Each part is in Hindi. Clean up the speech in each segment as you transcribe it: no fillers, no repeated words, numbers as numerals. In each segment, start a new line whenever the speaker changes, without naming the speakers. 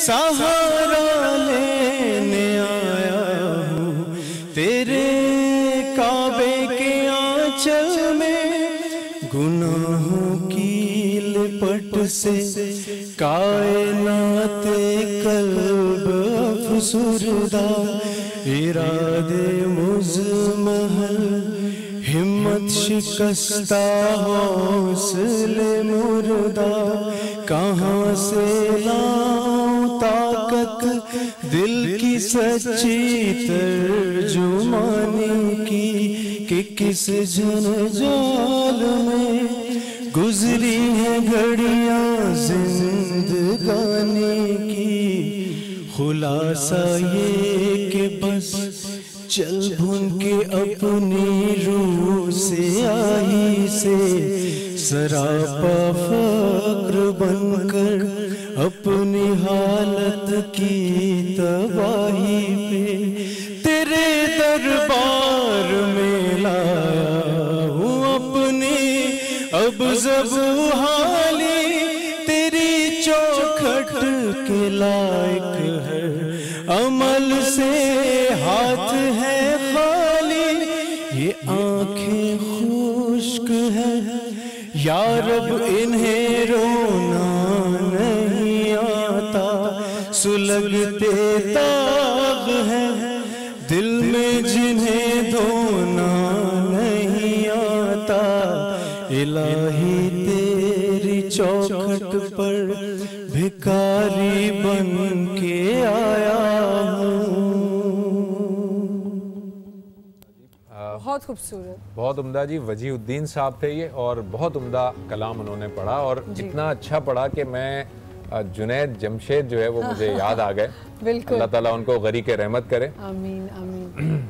सहारा लेने आया हूँ तेरे काबे के आंचल में, गुनाहों की लिपट से कायनाते कल्ब अफसुरदा, इरादे मुज़महल हिम्मत शिकस्ता हौसले मुर्दा, कहाँ से लाऊं ताकत दिल की सच्ची तर्जुमानी की, कि किस जंजाल में गुजरी है घड़ियां जिंदगानी की। खुलासा ये कि बस चल भून के अपनी रूह से आई से, सरापा फक्र बनकर अपनी हालत की तबाही पे, तेरे दरबार में लाया हूँ अपनी अब ज़बू हाली, तेरी चौखट के लायक है अमल से हाथ है खाली, ये आंखें खुश्क है या रब इन्हें रोना नहीं आता, सुलगते दाग है दिल में जिन्हें धोना नहीं आता, इलाही तेरी चौखट पर भिखारी बन के आया हूँ।
बहुत खूबसूरत,
बहुत उम्दा जी। वजीहुद्दीन साहब थे ये, और बहुत उम्दा कलाम उन्होंने पढ़ा, और इतना अच्छा पढ़ा कि मैं जुनैद जमशेद जो है वो मुझे याद आ गए।
बिल्कुल,
अल्लाह ताला उनको गरीक़े रहमत करे।
आमीन आमीन।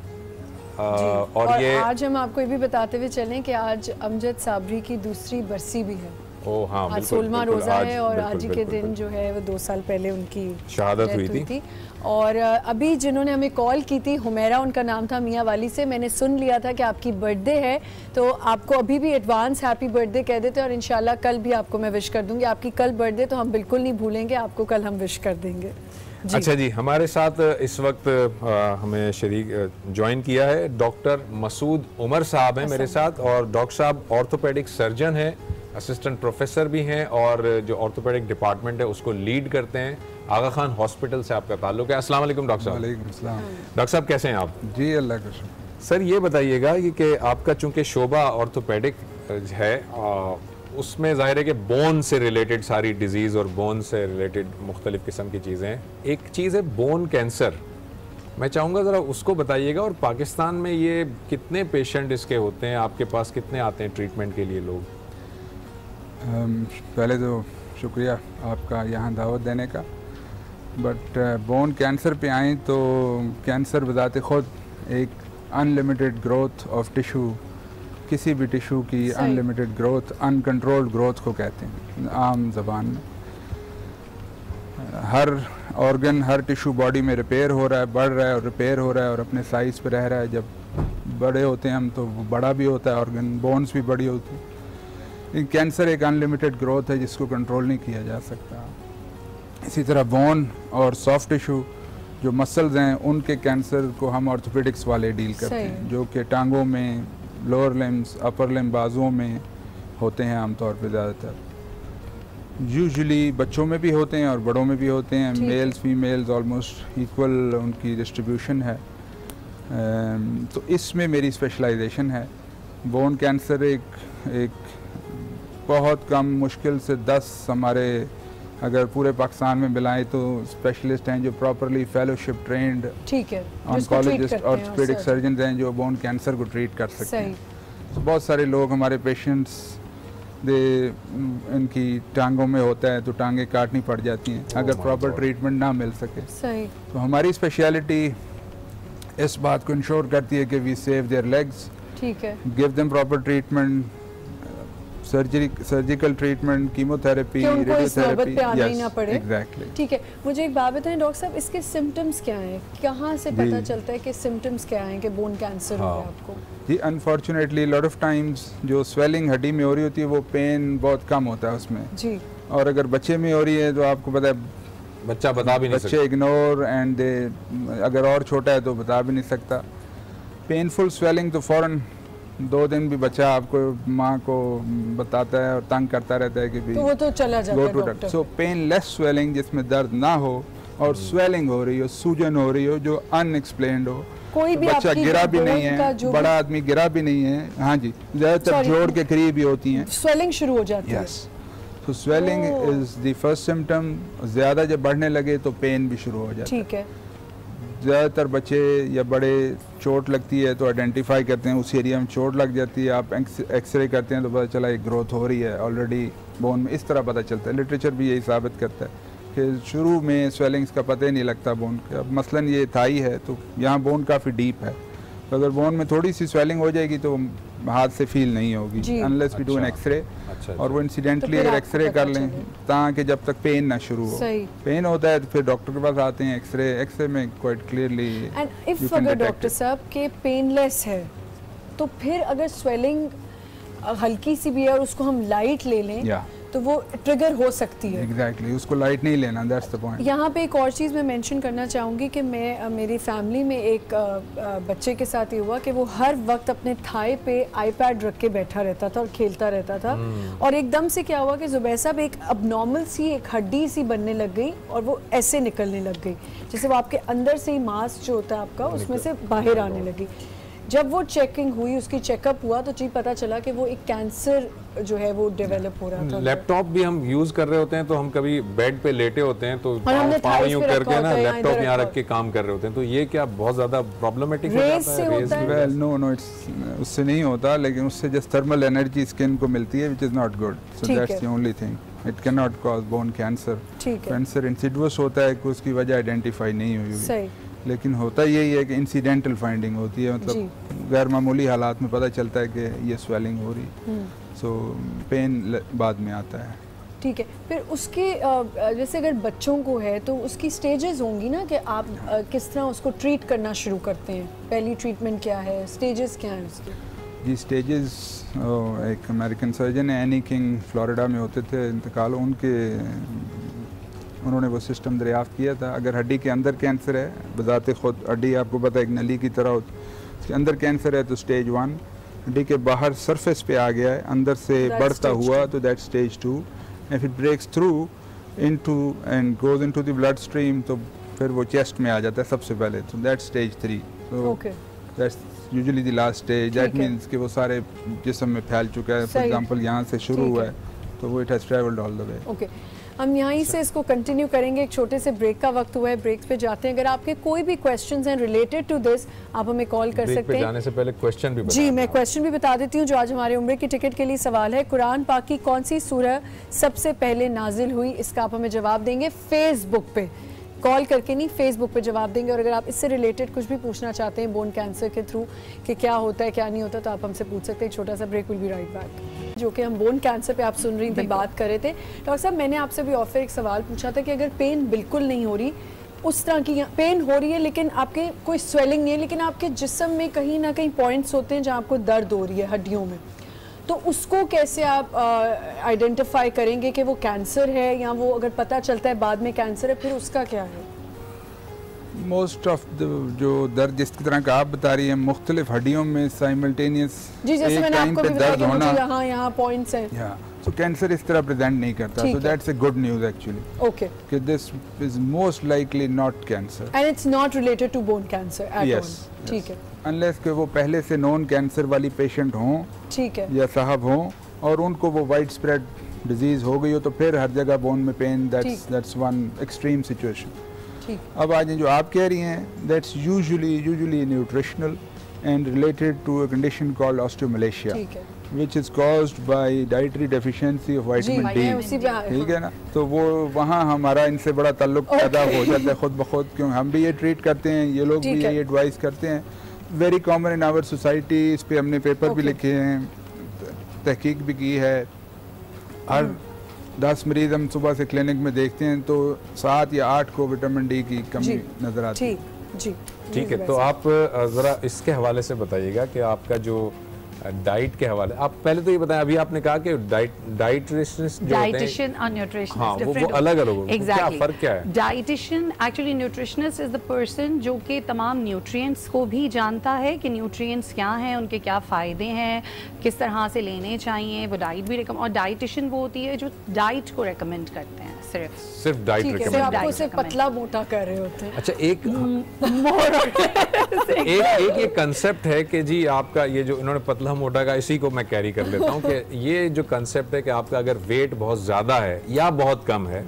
और ये
आज हम आपको ये भी बताते हुए चलें कि आज अमजद साबरी की दूसरी बरसी भी है।
ओ हाँ,
आज 16वां रोज़ा है, और आज के दिन जो है वो 2 साल पहले उनकी
शहादत हुई थी।
और अभी जिन्होंने हमें कॉल की थी, हुमैरा उनका नाम था, मियाँ वाली से, मैंने सुन लिया था कि आपकी बर्थडे है, तो आपको अभी भी एडवांस हैप्पी बर्थडे कह देते हैं, और इंशाल्लाह कल भी आपको मैं विश कर दूंगी। आपकी कल बर्थडे तो हम बिल्कुल नहीं भूलेंगे, आपको कल हम विश कर देंगे जी।
अच्छा जी, हमारे साथ इस वक्त हमें शरीक ज्वाइन किया है डॉक्टर मसूद उमर साहब हैं मेरे साथ, और डॉक्टर साहब ऑर्थोपेडिक सर्जन हैं, असिस्टेंट प्रोफेसर भी हैं, और जो ऑर्थोपेडिक डिपार्टमेंट है उसको लीड करते हैं। आगा खान हॉस्पिटल से आपका ताल्लुक है। अस्सलाम वालेकुम डॉक्टर साहब।
वालेकुम अस्सलाम।
डॉक्टर साहब कैसे हैं आप?
जी अल्लाह का शुक्र।
सर ये बताइएगा कि आपका चूंकि शोबा ऑर्थोपेडिक है, उसमें ज़ाहिर है कि बोन से रिलेटेड सारी डिजीज़ और बोन से रिलेटेड मुख्तलिफ़ किस्म की चीज़ें हैं। एक चीज़ है बोन कैंसर, मैं चाहूँगा ज़रा उसको बताइएगा, और पाकिस्तान में ये कितने पेशेंट इसके होते हैं, आपके पास कितने आते हैं ट्रीटमेंट के लिए लोग?
पहले तो शुक्रिया आपका यहाँ दावत देने का। बट बोन कैंसर पे आएँ तो कैंसर बजाते ख़ुद एक अनलिमिटेड ग्रोथ ऑफ टिशू, किसी भी टिशू की अनलिमिटेड ग्रोथ, अनकंट्रोल्ड ग्रोथ को कहते हैं आम ज़बान में। हर ऑर्गन, हर टिशू बॉडी में रिपेयर हो रहा है, बढ़ रहा है और रिपेयर हो रहा है, और अपने साइज़ पे रह रहा है। जब बड़े होते हैं हम तो वो बड़ा भी होता है ऑर्गन, बोन्स भी बड़ी होती है। कैंसर एक अनलिमिटेड ग्रोथ है जिसको कंट्रोल नहीं किया जा सकता। इसी तरह बोन और सॉफ्ट टिशू जो मसल्स हैं, उनके कैंसर को हम ऑर्थोपेडिक्स वाले डील करते हैं, जो कि टांगों में, लोअर लिम्स, अपर लिम्ब, बाजुओं में होते हैं आमतौर पे ज़्यादातर। यूजुअली बच्चों में भी होते हैं और बड़ों में भी होते हैं। मेल्स फीमेल्स ऑलमोस्ट इक्वल उनकी डिस्ट्रीब्यूशन है। तो इसमें मेरी स्पेशलाइजेशन है। बोन कैंसर एक बहुत कम, मुश्किल से 10 हमारे अगर पूरे पाकिस्तान में मिलाएं तो स्पेशलिस्ट हैं जो properly fellowship trend oncologist, orthopaedic surgeon हैं जो बोन कैंसर को ट्रीट कर सकते हैं। तो बहुत सारे लोग हमारे पेशेंट्स इनकी टांगों में होता है तो टांगें काटनी पड़ जाती हैं अगर प्रॉपर ट्रीटमेंट ना मिल सके। तो हमारी स्पेशलिटी इस बात को इंश्योर करती है कि वी सेव देयर लेग्स,
ठीक है,
give them proper treatment, surgical treatment, chemotherapy, radiotherapy,
exactly. ठीक है, मुझे एक बात बताएं डॉक्टर साहब, इसके सिम्टम्स क्या हैं? कहाँ से पता चलता है कि सिम्टम्स क्या हैं कि बोन कैंसर हो गया आपको?
जी अनफॉर्चुनेटली लॉट ऑफ टाइम्स जो स्वेलिंग हड्डी में हो रही होती है वो पेन बहुत कम होता है उसमें जी, और अगर बच्चे में हो रही है तो आपको पता है
बच्चा बता भी नहीं सकता।
बच्चे इग्नोर एंड दे, अगर और छोटा है तो बता भी नहीं सकता। पेनफुल स्वेलिंग तो फ़ौरन 2 दिन भी बच्चा आपको माँ को बताता है और तंग करता रहता है कि भी
तो वो तो चला जाता है डॉक्टर।
सो पेनलेस स्वेलिंग जिसमें दर्द ना हो और स्वेलिंग हो रही हो, सूजन हो रही हो जो अनएक्सप्लेन्ड हो,
कोई भी
बच्चा
आपकी
गिरा भी नहीं
का
है,
जो
बड़ा आदमी गिरा भी नहीं है, हाँ जी, ज़्यादातर जोड़ के करीब ही होती हैं,
स्वेलिंग शुरू हो जाती है।
यस। तो swelling is the first symptom. ज़्यादा जब बढ़ने लगे तो पेन भी शुरू हो जाता है।
ठीक है।
ज़्यादातर बच्चे या बड़े चोट लगती है तो आइडेंटिफाई करते हैं उस एरिया में चोट लग जाती है, आप एक्सरे करते हैं तो पता चला एक ग्रोथ हो रही है ऑलरेडी बोन में, इस तरह पता चलता है। लिटरेचर भी यही साबित करता है कि शुरू में स्वेलिंग्स का पता ही नहीं लगता बोन का। अब मसलन ये थाई है तो यहाँ बोन काफ़ी डीप है, तो अगर बोन में थोड़ी सी स्वेलिंग हो जाएगी तो हाथ से फील नहीं होगी unless we do an x-ray. और वो इंसिडेंटली अगर एक्सरे कर लें ताकि जब तक पेन ना शुरू हो। पेन होता है तो फिर डॉक्टर के पास आते हैं, एक्सरे में क्वाइट क्लियरली।
एंड इफ अगर डॉक्टर साहब के पेनलेस है तो फिर अगर स्वेलिंग हल्की सी भी है और उसको हम लाइट ले लें तो वो ट्रिगर हो सकती है।
एग्जैक्टली, उसको लाइट नहीं लेना, दैट्स द पॉइंट।
यहाँ पे एक और चीज़ मैं मेंशन करना चाहूँगी कि मैं मेरी फैमिली में एक बच्चे के साथ ये हुआ कि वो हर वक्त अपने थाई पे आईपैड रख के बैठा रहता था और खेलता रहता था, और एकदम से क्या हुआ कि ज़ुबैर साहब एक अबनॉर्मल सी एक हड्डी सी बनने लग गई और वो ऐसे निकलने लग गई, जैसे वो आपके अंदर से ही मांस जो होता है आपका उसमें से बाहर आने लगी। जब वो चेकिंग हुई, उसकी चेकअप हुआ तो जी पता चला कि वो एक कैंसर जो है वो डेवलप हो रहा था।
लैपटॉप भी हम यूज कर रहे होते हैं तो हम कभी बेड पे लेटे होते हैं तो पाँव यूं करके ना लैपटॉप यहाँ रख के काम कर रहे होते हैं, तो ये क्या बहुत ज्यादा प्रॉब्लमेटिक हो जाता है?
वेल नो इट्स उससे नहीं होता, लेकिन उससे जस्ट थर्मल एनर्जी स्किन को मिलती है which is not good, so that's the only thing. It can not cause bone cancer. Cancer Insidious होता है कि उसकी वजह आइडेंटिफाई नहीं हुई हुई, लेकिन होता यही है कि इंसिडेंटल फाइंडिंग होती है, मतलब गैर मामूली हालात में पता चलता है कि ये स्वेलिंग हो रही, सो पेन बाद में आता है।
ठीक है। फिर उसके जैसे अगर बच्चों को है तो उसकी स्टेजेस होंगी ना कि आप किस तरह उसको ट्रीट करना शुरू करते हैं, पहली ट्रीटमेंट क्या है, स्टेजेस क्या हैं उसके?
जी स्टेजेस, एक अमेरिकन सर्जन है एनी किंग, फ्लोरिडा में होते थे इंतकाल, उन्होंने वो सिस्टम दरियाफ्त किया था। अगर हड्डी के अंदर कैंसर है, बजाते खुद हड्डी आपको पता है एक नली की तरह होती है, उसके अंदर कैंसर है तो स्टेज 1, हड्डी के बाहर सरफेस पे आ गया है, अंदर से बढ़ता हुआ तो that stage 2, if it breaks through into and goes into the blood stream तो फिर वो चेस्ट में आ जाता है सबसे पहले, तो दैट स्टेज 3, तो that's usually the last stage. That means कि वो सारे जिस्म में फैल चुका है, फॉर एग्जांपल यहाँ से शुरू हुआ है तो वो it has travelled all the way.
Okay, हम यहीं से इसको कंटिन्यू करेंगे, एक छोटे से ब्रेक का वक्त हुआ है, ब्रेक पे जाते हैं। अगर आपके कोई भी क्वेश्चंस हैं रिलेटेड टू दिस आप हमें कॉल कर सकते हैं।
जाने से पहले क्वेश्चन भी
जी मैं क्वेश्चन भी बता देती हूँ जो आज हमारे उम्र की टिकट के लिए सवाल है। कुरान पाक की कौन सी सूरह सबसे पहले नाजिल हुई, इसका आप हमें जवाब देंगे फेसबुक पे, कॉल करके नहीं, फेसबुक पे जवाब देंगे। और अगर आप इससे रिलेटेड कुछ भी पूछना चाहते हैं बोन कैंसर के थ्रू कि क्या होता है क्या नहीं होता तो आप हमसे पूछ सकते हैं। एक छोटा सा break, will be right back. जो कि हम बोन कैंसर पे आप सुन रही थी, बात कर रहे थे। डॉक्टर साहब मैंने आपसे भी ऑफर एक सवाल पूछा था कि अगर पेन बिल्कुल नहीं हो रही, उस तरह की पेन हो रही है लेकिन आपके कोई स्वेलिंग नहीं है, लेकिन आपके जिस्म में कहीं ना कहीं पॉइंट्स होते हैं जहाँ आपको दर्द हो रही है हड्डियों में, तो उसको कैसे आप आइडेंटिफाई करेंगे कि वो कैंसर है या वो अगर पता चलता है बाद में कैंसर है फिर उसका क्या है?
मोस्ट ऑफ जो दर्द जिस तरह का आप बता रही हैं मुख्तलिफ हड्डियों में साइमल्टेनियस एक टाइम पे दर्द होना,
यहाँ पॉइंट्स हैं,
so कैंसर इस तरह प्रेजेंट नहीं करता, so that's a good news actually.
Okay.
कि this is most likely not cancer.
And it's not related to bone cancer at all.
Yes.
ठीक है.
Unless कि वो पहले से नॉन कैंसर वाली पेशेंट हों,
ठीक है,
या साहब हों और उनको वो वाइड स्प्रेड डिजीज हो गई हो तो फिर हर जगह बोन में pen, that's one extreme situation. अब आज जो आप कह रही हैं that's usually nutritional and related to a condition called osteomalacia, which is caused by dietary deficiency of vitamin D. ठीक है ना, तो वो वहाँ हमारा इनसे बड़ा ताल्लुक पैदा हो जाता है खुद ब खुद, क्यों हम भी ये ट्रीट करते हैं, ये लोग भी ये एडवाइस करते हैं, very common in our society. इस पे हमने पेपर भी लिखे हैं, तहकीक भी की है। हर 10 मरीज हम सुबह से क्लिनिक में देखते हैं तो 7 या 8 को विटामिन डी की कमी नजर आती है।
ठीक है, तो आप ज़रा इसके हवाले से बताइएगा कि आपका जो डाइट के हवाले आप पहले तो ये बताएं, अभी आपने कहा कि डाइटिशियन
और न्यूट्रिशनिस्ट,
हाँ, वो अलग अलग होंगे। क्या फर्क क्या है?
Dietitian actually, nutritionist is the person जो कि तमाम न्यूट्रिएंट्स को भी जानता है कि न्यूट्रिएंट्स क्या हैं, उनके क्या फ़ायदे हैं, किस तरह से लेने चाहिए, वो डाइट भी और डाइटिशियन वो होती है जो डाइट को रेकमेंड करते हैं, सिर्फ
डाइट रिकमेंड, आपको सिर्फ पतला मोटा कर रहे होते हैं।
अच्छा, एक ये कंसेप्ट है कि जी आपका ये जो इन्होंने पतला मोटा का, इसी को मैं कैरी कर लेता हूँ कि ये जो कंसेप्ट है कि आपका अगर वेट बहुत ज़्यादा है या बहुत कम है,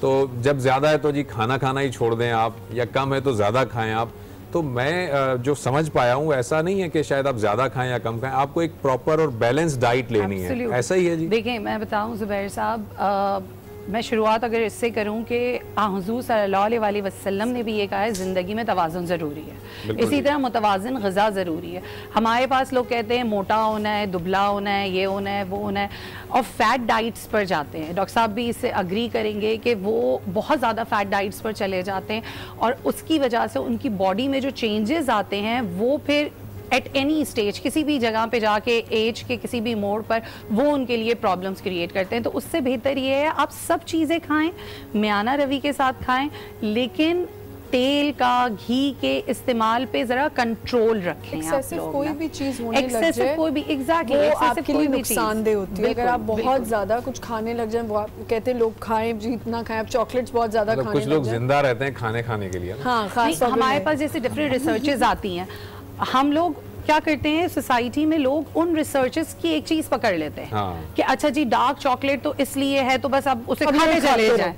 तो जब ज़्यादा है तो जी खाना ही छोड़ दें आप, या कम है तो ज़्यादा खाएं आप। तो मैं जो समझ पाया हूँ ऐसा नहीं है कि शायद आप ज़्यादा खाएं या कम खाएं, आपको एक प्रॉपर और बैलेंस डाइट लेनी है, ऐसा ही है जी?
देखिए मैं बताऊँ ज़ुबैर साहब, मैं शुरुआत अगर इससे करूं कि हुज़ूर सल्लल्लाहु अलैहि वसल्लम ने भी ये कहा है ज़िंदगी में तवाज़ुन ज़रूरी है, इसी तरह मुतवाज़िन ग़िज़ा ज़रूरी है। हमारे पास लोग कहते हैं मोटा होना है, दुबला होना है, ये होना है, वो होना है, और फैट डाइट्स पर जाते हैं। डॉक्टर साहब भी इससे अग्री करेंगे कि वो बहुत ज़्यादा फैट डाइट्स पर चले जाते हैं, और उसकी वजह से उनकी बॉडी में जो चेंजेस आते हैं वो फिर एट एनी स्टेज, किसी भी जगह पे जाके, एज के किसी भी मोड़ पर, वो उनके लिए प्रॉब्लम्स क्रिएट करते हैं। तो उससे बेहतर ये है आप सब चीज़ें खाएं, मियाना रवि के साथ खाएं, लेकिन तेल का, घी के इस्तेमाल पे जरा कंट्रोल रखें।
एक्सेसिव कोई भी चीज होने लग जाए,
कोई भी एग्जैक्टली
वो आपके लिए नुकसानदेह होती है। अगर आप बहुत ज्यादा कुछ खाने लग जाएं, वो आप कहते हैं लोग खाएं जितना खाएं, आप चॉकलेट्स बहुत ज्यादा खाने लग जाएं।
कुछ लोग जिंदा रहते हैं खाने के लिए।
हाँ, खास
हमारे पास जैसे डिफरेंट रिसर्चेज आती हैं, हम लोग क्या करते हैं सोसाइटी में, लोग उन रिसर्चेस की एक चीज पकड़ लेते हैं, हाँ। कि अच्छा जी डार्क चॉकलेट तो इसलिए है तो बस अब उसे खाते चले जाएं,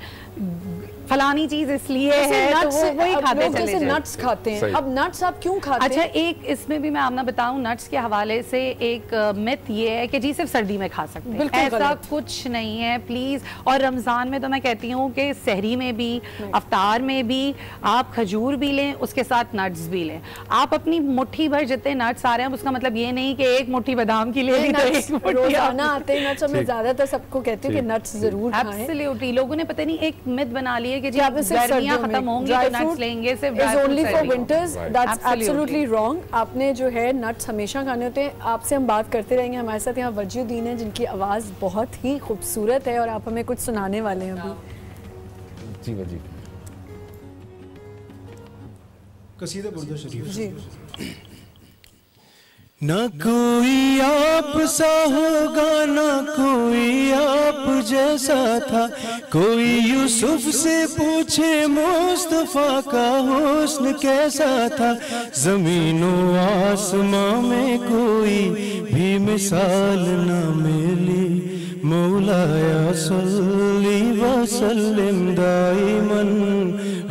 फलानी चीज इसलिए है तो वो वही खाते चले जाएं।
नट्स खाते हैं, अब नट्स आप क्यों खाते हैं?
अच्छा, एक इसमें भी मैं आपने बताऊं, नट्स के हवाले से एक मिथ ये है कि जी सिर्फ सर्दी में खा सकते हैं, ऐसा कुछ नहीं है प्लीज। और रमजान में तो मैं कहती हूँ कि सहरी में भी, अफ्तार में भी आप खजूर भी लें, उसके साथ नट्स भी लें। आप अपनी मुट्ठी भर जितने नट्स आ रहे हैं, उसका मतलब ये नहीं कि एक मुट्ठी बादाम की ले ली तो एक मुट्ठी
रोजाना आते हैं नट्स। मैं ज्यादातर सबको कहती हूँ कि नट्स जरूर खाएं।
एब्सोल्युटली, लोगों ने पता नहीं एक मिथ बना ली है कि जी गर्मियां खत्म होंगी तो नट्स लेंगे, सिर्फ dry fruit
only for winters. That's absolutely wrong. आपने जो है नट्स हमेशा खाने होते हैं। आपसे हम बात करते रहेंगे। हमारे साथ यहाँ वजीउद्दीन है, जिनकी आवाज़ बहुत ही खूबसूरत है और आप हमें कुछ सुनाने वाले हैं अभी।
जी वजी
कसीदा बुर्दा शरीफ
जी।
ना कोई आप सा होगा, ना कोई आप जैसा था। कोई यूसुफ से पूछे मुस्तफा का हुस्न कैसा था। ज़मीनो आसमां में कोई भी मिसाल न मिली। मौलाया सल्ली व सल्लिम दाइमन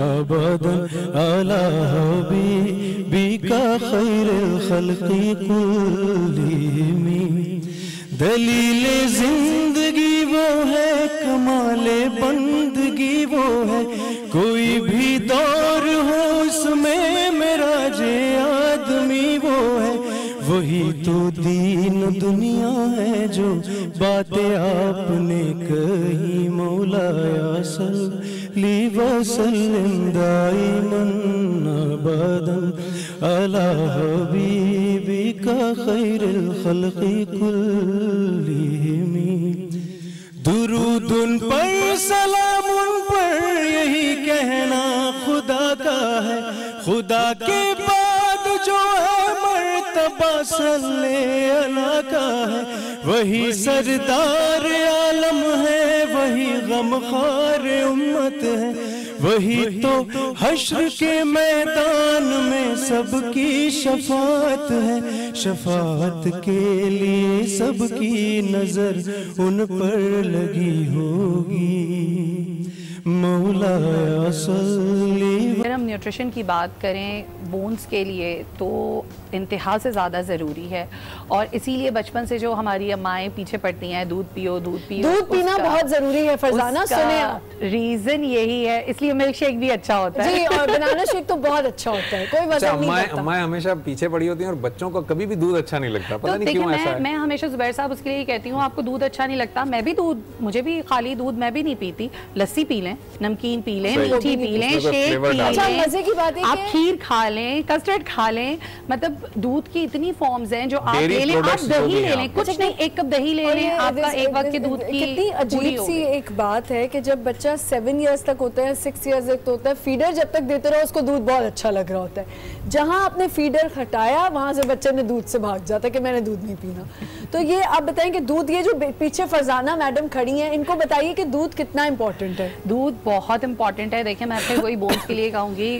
अबदन अला हबीबिका खैरुल खल्क़ि कुल्लिहिम। दलीले जिंदगी वो है, कमाले बंदगी वो है। कोई भी दौर हो उसमें मेरा जे आदमी वो है। वही तो दीन दुनिया है जो बातें आपने कही। मौलाया सल्ली व सल्लिम दाइमन अबदन अला हबीबिका खैरुल खल्क़ि कुल्लिहिम। दुरूद उन पर, सलाम उन पर, यही कहना खुदा का है। खुदा के बाद जो है मर्तबा सल्ले अला का है। वही सरदार आलम है, वही गमखार उम्मत है। वही तो हश्र के मैदान में सबकी शफात है। शफात के लिए सबकी नजर उन पर लगी होगी। मौलाया सल्ली।
अगर हम न्यूट्रिशन की बात करें बोन्स के लिए तो इंतहा से ज़्यादा ज़रूरी है, और इसीलिए बचपन से जो हमारी अम्माएं पीछे पड़ती हैं दूध पियो दूध पियो,
दूध पीना बहुत ज़रूरी है फरजाना, सुने आप।
रीज़न यही है, इसलिए मिल्क शेक भी अच्छा होता है
जी, और बनाना शेक तो बहुत अच्छा होता है, कोई वजह नहीं करता।
अम्माएं हमेशा पीछे पड़ी होती हैं और बच्चों को कभी भी दूध अच्छा नहीं लगता, पता नहीं क्यों ऐसा है।
मैं हमेशा ज़ुबैर साहब उसके लिए कहती हूँ आपको दूध अच्छा नहीं लगता, मैं भी दूध, मुझे भी खाली दूध मैं भी नहीं पीती। लस्सी पी लें, नमकीन पी लें, मीठी पी लें, शेक पी लें। लें,
मजे की बात है
आप खीर खा लें, कस्टर्ड खा लें, मतलब दूध की इतनी फॉर्म्स हैं जो आप ले लें। आप दही ले लें, कुछ नहीं, एक कप दही ले लें, आपका एक वक्त के दूध की
कितनी अजीब सी एक बात है कि जब बच्चा 7 इयर्स तक होता है, 6 इयर्स तक होता है, फीडर जब तक देते रहो उसको दूध बहुत अच्छा लग रहा होता है। जहां आपने फीडर हटाया वहां से बच्चे ने दूध से भाग जाता है कि मैंने दूध नहीं पीना। तो ये आप बताएं कि दूध, ये जो पीछे फरजाना मैडम खड़ी हैं, इनको बताइए कि दूध कितना इंपॉर्टेंट है।
दूध बहुत इंपॉर्टेंट है। देखिए मैं फिर वही बोन्स के लिए कहूँगी,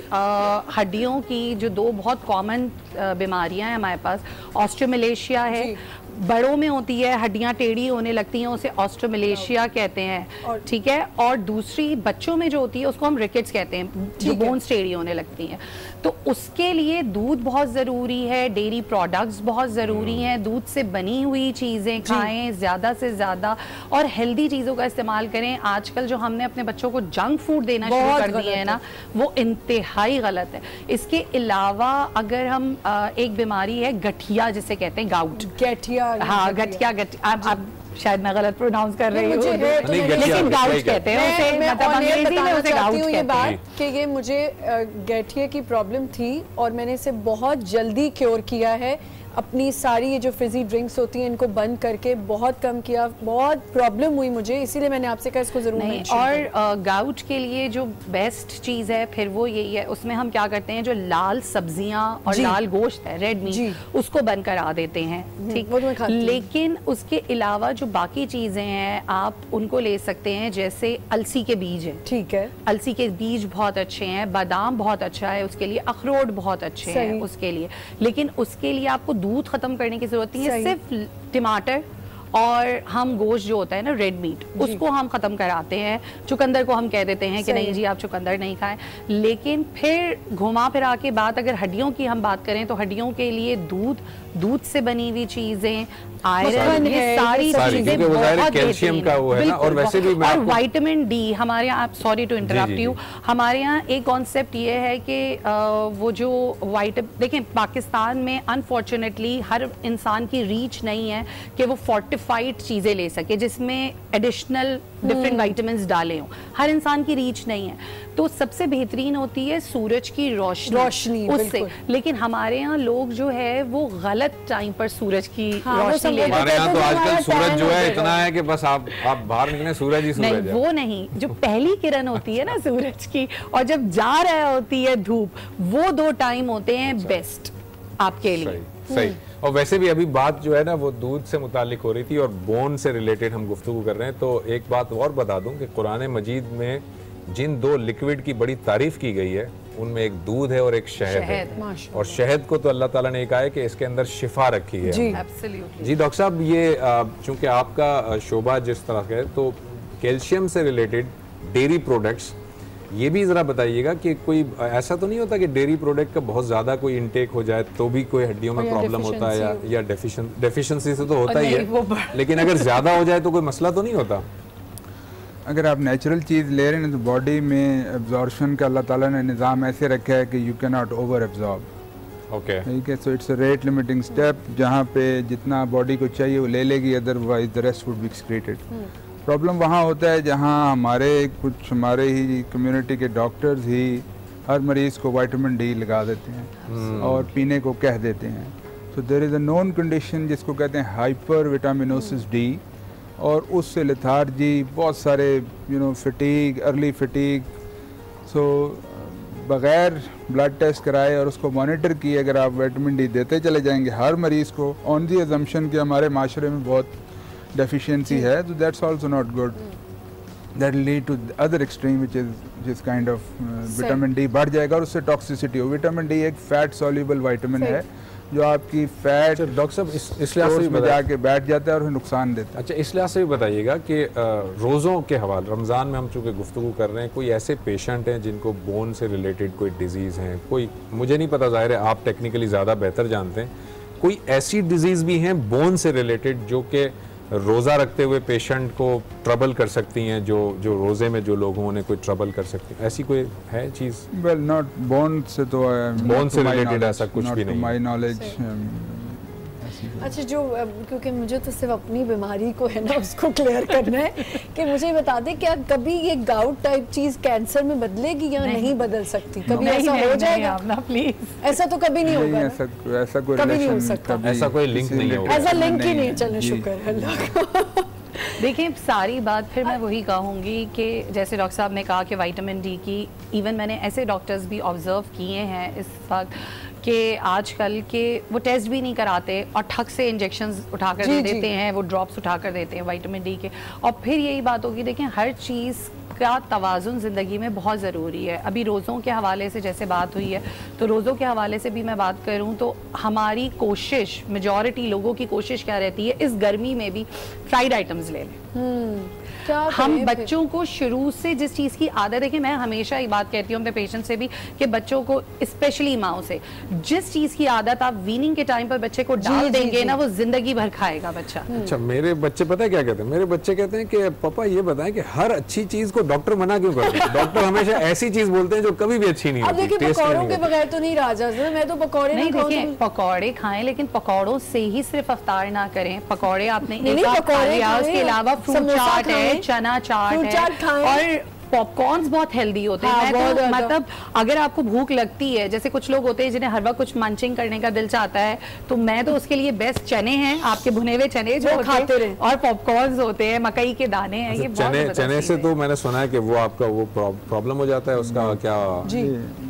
हड्डियों की जो 2 बहुत कॉमन बीमारियां हैं हमारे पास, ऑस्टियोमलेशिया है, बड़ों में होती है, हड्डियां टेढ़ी होने लगती हैं, उसे ऑस्टियोमलेशिया कहते हैं, ठीक है। और दूसरी बच्चों में जो होती है उसको हम रिकेट्स कहते हैं, जो बोन्स टेढ़ी होने लगती हैं। तो उसके लिए दूध बहुत ज़रूरी है, डेयरी प्रोडक्ट्स बहुत ज़रूरी हैं, दूध से बनी हुई चीज़ें खाएं ज़्यादा से ज़्यादा, और हेल्दी चीज़ों का इस्तेमाल करें। आजकल जो हमने अपने बच्चों को जंक फूड देना शुरू कर दिए है ना, वो इंतहाई गलत है। इसके अलावा अगर हम एक बीमारी है गठिया जिसे कहते हैं, गाउट,
गठिया,
हाँ गठिया, आप शायद मैं गलत प्रोनाउंस कर रही हूँ,
लेकिन
गाउट कहते हैं उसे, मतलब अंग्रेजी में उसे गाउट कहते हैं।
बात कि ये मुझे गठिया की प्रॉब्लम थी और मैंने इसे बहुत जल्दी क्योर किया है। अपनी सारी ये जो फिजी ड्रिंक्स होती हैं इनको बंद करके बहुत कम किया, बहुत प्रॉब्लम हुई मुझे, इसीलिए मैंने आपसे कहा इसको जरूर
नहीं। और गाउट के लिए जो बेस्ट चीज़ है फिर वो यही है, उसमें हम क्या करते हैं, जो लाल सब्जियां और लाल गोश्त है, रेड मीट, उसको बंद करा देते हैं, ठीक। लेकिन उसके अलावा जो बाकी चीज़ें हैं आप उनको ले सकते हैं, जैसे अलसी के बीज हैं, ठीक है, अलसी के बीज बहुत अच्छे हैं, बादाम बहुत अच्छा है उसके लिए, अखरोट बहुत अच्छे हैं उसके लिए। लेकिन उसके लिए आपको दूध खत्म करने की जरूरत नहीं है, सिर्फ टमाटर और हम गोश्त जो होता है ना, रेड मीट, उसको हम खत्म कराते हैं। चुकंदर को हम कह देते हैं कि नहीं जी आप चुकंदर नहीं खाएं। लेकिन फिर घुमा फिरा के बात अगर हड्डियों की हम बात करें तो हड्डियों के लिए दूध से बनी हुई चीजें, आयरन, ये सारी चीजें बहुत
कैल्शियम का वो है ना। और वैसे भी
और विटामिन डी हमारे यहाँ, आप सॉरी टू इंटरप्ट यू, हमारे यहाँ एक कॉन्सेप्ट ये है कि वो जो देखें पाकिस्तान में अनफॉर्चुनेटली हर इंसान की रीच नहीं है कि वो फोर्टिफाइड चीजें ले सके जिसमें एडिशनल डिफरेंट विटामिन्स डाले हों, हर इंसान की रीच नहीं है। तो सबसे बेहतरीन होती है सूरज की रोशनी उससे। लेकिन हमारे यहाँ लोग जो है वो गलत टाइम पर सूरज की रोशनी ले रहे हैं।
हमारे यहाँ तो आजकल सूरज जो है इतना है कि बस आप बाहर निकले सूरज ही सूरज
नहीं, वो नहीं, जो पहली किरण होती है ना सूरज की और जब जा रहा होती है धूप, वो 2 टाइम होते हैं बेस्ट आपके लिए।
सही। और वैसे भी अभी बात जो है ना वो दूध से मुतालिक हो रही थी और बोन से रिलेटेड हम गुफ्तगू कर रहे हैं, तो एक बात और बता दूं कि कुरान मजीद में जिन 2 लिक्विड की बड़ी तारीफ की गई है उनमें एक दूध है और एक शहद है। और शहद को तो अल्लाह ताला ने कहा है कि इसके अंदर शिफा रखी है।
जी
एब्सोल्युटली।
जी डॉक्टर साहब, ये चूंकि आपका शोबा जिस तरह का है, तो कैल्शियम से रिलेटेड डेयरी प्रोडक्ट्स, ये भी ज़रा बताइएगा कि कोई ऐसा तो नहीं होता कि डेयरी प्रोडक्ट का बहुत ज़्यादा कोई इनटेक हो जाए तो भी कोई हड्डियों में प्रॉब्लम होता है, या डेफिशिएंसी से तो होता ही है, लेकिन अगर ज़्यादा हो जाए तो कोई मसला तो नहीं होता?
अगर आप नेचुरल चीज़ ले रहे हैं तो बॉडी में एब्जॉर्प्शन का अल्लाह ताला ने निज़ाम ऐसे रखा है कि you can not over absorb.
Okay,
ठीक है। So it's a rate limiting step, जहाँ पे जितना बॉडी को चाहिए वो ले लेगी, otherwise the rest would be excreted. Problem वहाँ होता है जहाँ हमारे ही कम्युनिटी के डॉक्टर्स ही हर मरीज़ को विटामिन डी लगा देते हैं और पीने को कह देते हैं। So there is a known condition जिसको कहते हैं हाइपर विटामिनोसिस डी, और उससे लेथार्जी, बहुत सारे फटीग, अर्ली फटीग। सो बग़ैर ब्लड टेस्ट कराए और उसको मॉनिटर किए अगर आप विटामिन डी देते चले जाएंगे हर मरीज़ को, ऑन दी अजम्पशन कि हमारे माशरे में बहुत डेफिशिएंसी है, तो that's also not good. That lead to other extreme which is जिस काइंड ऑफ विटामिन डी बढ़ जाएगा और उससे टॉक्सिसिटी हो। विटामिन डी एक फैट सॉल्युबल विटामिन है जो आपकी फैट
डॉक्टर साहब इस लिहाज से
में जाके बैठ जाता है और नुकसान देता है।
अच्छा, इस लिहाज से भी बताइएगा कि रोज़ों के हवाले, रमज़ान में हम चूँकि गुफ्तगू कर रहे हैं, कोई ऐसे पेशेंट हैं जिनको बोन से रिलेटेड कोई डिजीज़ हैं, कोई मुझे नहीं पता, ज़ाहिर है आप टेक्निकली ज़्यादा बेहतर जानते हैं, कोई ऐसी डिजीज़ भी हैं बोन से रिलेटेड जो कि रोज़ा रखते हुए पेशेंट को ट्रबल कर सकती हैं, जो रोज़े में जो लोगों ने कोई ट्रबल कर सकती हैं, ऐसी कोई है चीज़?
वेल नॉट बोन से, तो
बोन से रिलेटेड ऐसा कुछ भी नहीं,
माय नॉलेज चीज़।
अच्छा, जो क्योंकि मुझे तो सिर्फ अपनी बीमारी को है ना उसको क्लियर करना है कि मुझे बता दें क्या कभी ये गाउट टाइप चीज़ कैंसर में बदलेगी या नहीं बदल सकती? कभी ऐसा हो जाएगा?
प्लीज,
ऐसा तो कभी नहीं होगा ना?
ऐसा कोई
कभी नहीं हो
रिलेशन
सकता।
ऐसा कोई लिंक नहीं होगा।
ऐसा लिंक ही नहीं है। चलो
जी।
शुक्र है अल्लाह का।
देखिए सारी बात फिर मैं वही कहूँगी कि जैसे डॉक्टर साहब ने कहा कि विटामिन डी की, इवन मैंने ऐसे डॉक्टर्स भी ऑब्जर्व किए हैं इस वक्त कि आजकल के वो टेस्ट भी नहीं कराते और ठग से इंजेक्शंस उठा कर दे देते हैं, वो ड्रॉप्स उठा कर देते हैं विटामिन डी के। और फिर यही बात होगी, देखें हर चीज़ का तवाज़ुन ज़िंदगी में बहुत ज़रूरी है। अभी रोज़ों के हवाले से जैसे बात हुई है, तो रोज़ों के हवाले से भी मैं बात करूँ तो हमारी कोशिश, मेजॉरिटी लोगों की कोशिश क्या रहती है, इस गर्मी में भी फ्राइड आइटम्स ले लें। हम बच्चों को शुरू से जिस चीज़ की आदत है, कि मैं हमेशा ये बात कहती हूँ अपने पेशेंट से भी कि बच्चों को स्पेशली माओ से जिस चीज़ की आदत आप वीनिंग के टाइम पर बच्चे को डाल देंगे ना, वो जिंदगी भर खाएगा बच्चा।
अच्छा, मेरे बच्चे पता है क्या कहते हैं? मेरे बच्चे कहते हैं कि पापा ये बताएं कि हर अच्छी चीज को डॉक्टर मना क्यों करते हैं? डॉक्टर हमेशा ऐसी चीज बोलते हैं जो कभी भी अच्छी नहीं
अब
होती।
देखिए पकौड़ों के बगैर तो नहीं रहा जाता। मैं तो पकौड़े
नहीं, देखिए पकौड़े खाएं, लेकिन पकौड़ों से ही सिर्फ अफ्तार ना करें। पकौड़े आपने एक साथ खा लिया, उसके अलावा फ्रूट चाट है, चना चाट है, और पॉपकॉर्न्स बहुत हेल्दी होते हैं। मैं तो मतलब अगर आपको भूख लगती है, जैसे कुछ लोग होते हैं जिन्हें हर वक्त कुछ मंचिंग करने का दिल चाहता है, तो मैं तो उसके लिए बेस्ट चने हैं, आपके भुने हुए चने जो खाते रहे, और पॉपकॉर्न्स होते हैं, मकई के दाने हैं। ये
चने से तो मैंने सुना है कि वो आपका वो प्रॉब्लम हो जाता है उसका, क्या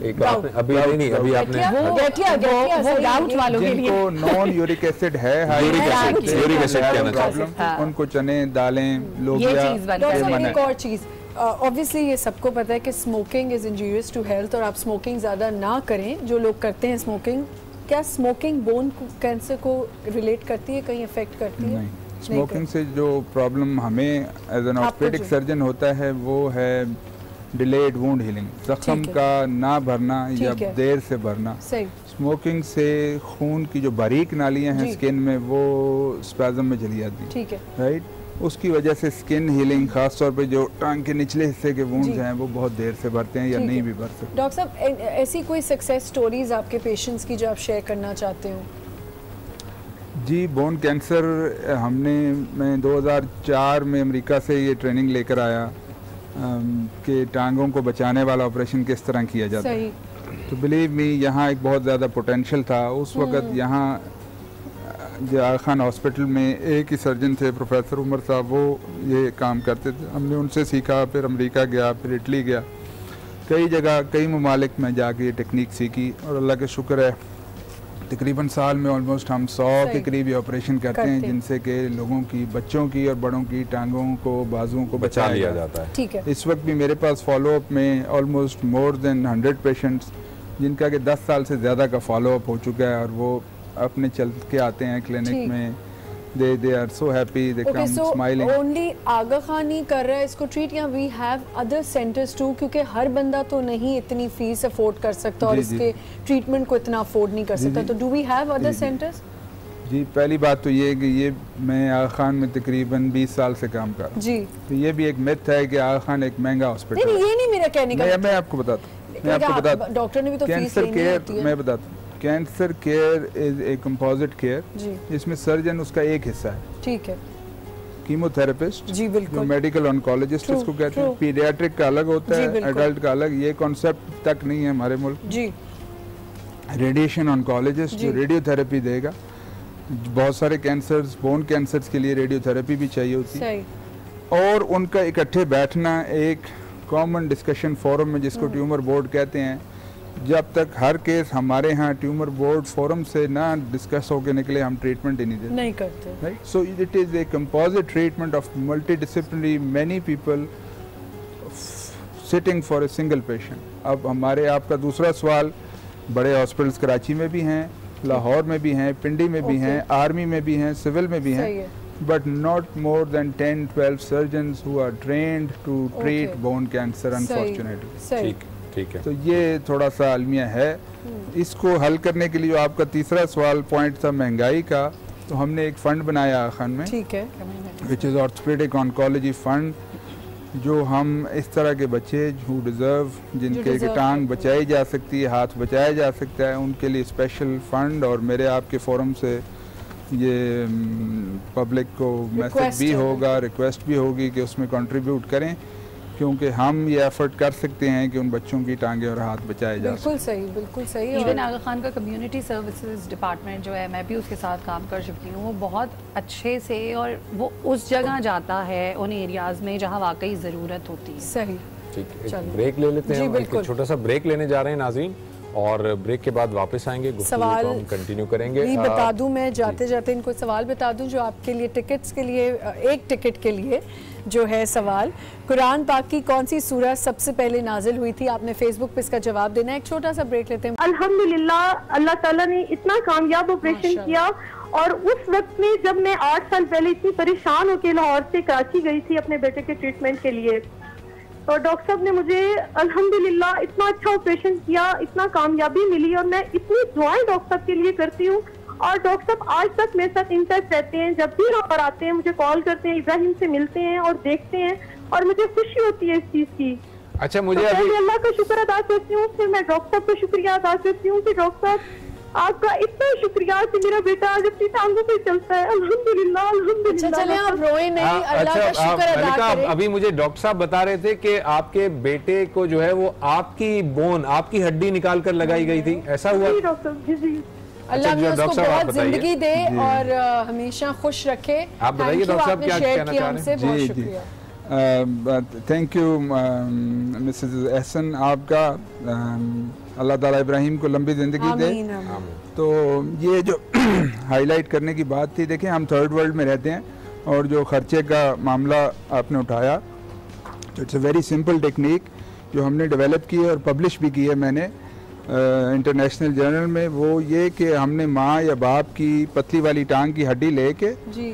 एक आपने अभी नहीं, अभी आपने
वो गाउट वालों के लिए
जिनको नॉन यूरिक एसिड है,
यूरिक एसिड कहना
प्रॉब्लम, उनको चने, दालें, लोबिया।
एक और चीज़, ऑब्वियसली ये सबको पता है कि smoking is injurious to health, और आप स्मोकिंग ज़्यादा ना करें। जो लोग करते हैं स्मोकिंग, क्या स्मोकिंग बोन कैंसर को रिलेट करती है, कहीं इफेक्ट करती है?
नहीं, स्मोकिंग से जो प्रॉब्लम हमें एज एन ऑर्थोपेडिक सर्जन होता है वो है डिलेड वुंड हीलिंग, जख्म का ना भरना या देर से भरना।
सही।
स्मोकिंग से खून की जो बारीक नालियां हैं स्किन में वो स्पैज़म में चली जाती है।
ठीक है,
राइट। उसकी वजह से स्किन हीलिंग, खास तौर पे जो टांग के निचले हिस्से के वुंड्स हैं वो बहुत देर से भरते हैं या नहीं भी भर सकते।
डॉक्टर साहब ऐसी कोई सक्सेस स्टोरीज आपके पेशेंट्स की जो आप शेयर करना चाहते हो?
जी, बोन कैंसर मैं 2004 में अमेरिका से ये ट्रेनिंग लेकर आया कि टांगों को बचाने वाला ऑपरेशन किस तरह किया जाता है। तो बिलीव मी, यहाँ एक बहुत ज़्यादा पोटेंशियल था उस वक़्त। यहाँ जया खान हॉस्पिटल में एक ही सर्जन थे, प्रोफेसर उमर साहब, वो ये काम करते थे। हमने उनसे सीखा, फिर अमेरिका गया, फिर इटली गया, कई जगह कई ममालिक में जाके ये टेक्निक सीखी, और अल्लाह का शुक्र है तकरीबन साल में ऑलमोस्ट हम 100 के करीब ये ऑपरेशन करते हैं, जिनसे कि लोगों की, बच्चों की और बड़ों की टांगों को, बाजुओं को बचा लिया जाता है।
ठीक है।
इस वक्त भी मेरे पास फॉलोअप में ऑलमोस्ट मोर देन 100 पेशेंट्स जिनका कि 10 साल से ज़्यादा का फॉलोअप हो चुका है, और वो अपने चल के आते हैं क्लिनिक में। they are so happy, they come smiling.
only आगा खान ही कर रहा है इसको ट्रीट, या we have other centers too? क्योंकि हर बंदा तो नहीं इतनी फीस अफोर्ड कर सकता और इसके ट्रीटमेंट को इतना अफोर्ड नहीं कर सकता, तो do we have other centers?
जी, पहली बात तो ये है कि ये मैं आगा खान में तकरीबन 20 साल से काम कर रहा हूँ जी। तो ये भी एक मिथ है कि आगा खान एक महंगा हॉस्पिटल है।
नहीं, ये नहीं मेरा कहने का।
मैं आपको बताता हूँ,
डॉक्टर ने भी तो फीस लेनी होती है।
मैं बताता हूँ, cancer care is a composite care, इसमें सर्जन उसका एक हिस्सा है। ठीक है। कीमोथेरेपिस्ट, जी बिल्कुल, मेडिकल ऑन्कोलॉजिस्ट इसको कहते हैं, पीडियाट्रिक का अलग होता है, एडल्ट का अलग, ये कॉन्सेप्ट तक नहीं है हमारे मुल्क जी। रेडिएशन ऑन्कोलॉजिस्ट जो रेडियोथेरेपी देगा, बहुत सारे कैंसर्स, बोन कैंसर्स के लिए रेडियोथेरेपी भी चाहिए होती है, और उनका इकट्ठे बैठना एक कॉमन डिस्कशन फोरम में, जिसको ट्यूमर बोर्ड कहते हैं। जब तक हर केस हमारे यहाँ ट्यूमर बोर्ड फोरम से ना डिस्कस होकर निकले, हम ट्रीटमेंट ही नहीं करते, right. So it is a composite treatment of multidisciplinary, many people sitting for a single patient. अब हमारे आपका दूसरा सवाल, बड़े हॉस्पिटल्स कराची में भी हैं, लाहौर में भी हैं, पिंडी में भी हैं, आर्मी में भी हैं, सिविल में भी हैं, but not more than 10-12 surgeons who are trained to treat bone cancer, unfortunately.
ठीक है।
तो ये थोड़ा सा अलमिया है। इसको हल करने के लिए जो आपका तीसरा सवाल पॉइंट था महंगाई का, तो हमने एक फंड बनाया खान में, ठीक है, which is orthopaedic oncology fund, जो हम इस तरह के बच्चे हु डिज़र्व, जिनके टांग बचाई जा सकती है, हाथ बचाया जा सकता है, उनके लिए स्पेशल फंड, और मेरे आपके फोरम से ये पब्लिक को मैसेज भी होगा, रिक्वेस्ट भी होगी कि उसमें कंट्रीब्यूट करें, क्योंकि हम ये एफर्ट कर सकते हैं कि उन बच्चों की टांगें और हाथ बचाए जा
बिल्कुल सही, बिल्कुल सही।
इवन आगा खान का कम्युनिटी सर्विसेज डिपार्टमेंट जो है, मैं भी उसके साथ काम कर चुकी हूँ, वो बहुत अच्छे से, और वो उस जगह जाता है उन एरियाज़ में जहाँ वाकई ज़रूरत होती है।
सही,
ठीक है, ब्रेक ले लेते हैं, एक छोटा सा ब्रेक लेने जा रहे हैं नाज़रीन, और ब्रेक के बाद वापस आएंगे,
सवाल
हम कंटिन्यू करेंगे।
बता दूं, मैं जाते जाते इनको सवाल बता दूं जो आपके लिए टिकट्स के लिए, एक टिकट के लिए जो है सवाल, कुरान पाक की कौन सी सूरह सबसे पहले नाजिल हुई थी? आपने फेसबुक पे इसका जवाब देना है। एक छोटा सा ब्रेक लेते हैं।
अल्हम्दुलिल्लाह, अल्लाह ताला ने इतना कामयाब ऑपरेशन किया, और उस वक्त में जब मैं 8 साल पहले इतनी परेशान होकर लाहौर से कराची गई थी अपने बेटे के ट्रीटमेंट के लिए, तो डॉक्टर साहब ने मुझे अल्हम्दुलिल्लाह इतना अच्छा ऑपरेशन किया, इतना कामयाबी मिली, और मैं इतनी दुआएं डॉक्टर साहब के लिए करती हूँ। और डॉक्टर साहब आज तक मेरे साथ इन टच रहते हैं, जब भी लाहौर आते हैं मुझे कॉल करते हैं, इब्राहिम से मिलते हैं और देखते हैं, और मुझे खुशी होती है इस चीज की।
अच्छा, मुझे
तो अभी अल्लाह का शुक्र अदा करती हूँ, फिर मैं डॉक्टर साहब का शुक्रिया अदा करती हूँ कि डॉक्टर साहब आपका इतना शुक्रिया कि मेरा बेटा आज अपनी टांगों पे चलता है। अल्हम्दुलिल्लाह, अल्हम्दुलिल्लाह।
अच्छा, चलें आप रोए नहीं, अल्लाह का शुक्र अदा करें।
अभी मुझे डॉक्टर साहब बता रहे थे कि आपके बेटे को जो है वो आपकी बोन, आपकी हड्डी निकाल कर लगाई गई थी, ऐसा हुआ?
जी डॉक्टर जी, जी।
अल्लाह ने उसको बहुत जिंदगी दे और हमेशा खुश रखे।
आप बताइए डॉक्टर साहब क्या कहना चाह रहे हैं?
बहुत शुक्रिया।
थैंक यू मिसेस एहसन, आपका अल्लाह ताला इब्राहिम को लंबी ज़िंदगी दे। तो ये जो हाईलाइट करने की बात थी, देखें हम थर्ड वर्ल्ड में रहते हैं, और जो खर्चे का मामला आपने उठाया, तो it's a very simple technique जो हमने डेवलप की है और पब्लिश भी की है मैंने इंटरनेशनल जर्नल में। वो ये कि हमने माँ या बाप की पतली वाली टांग की हड्डी लेके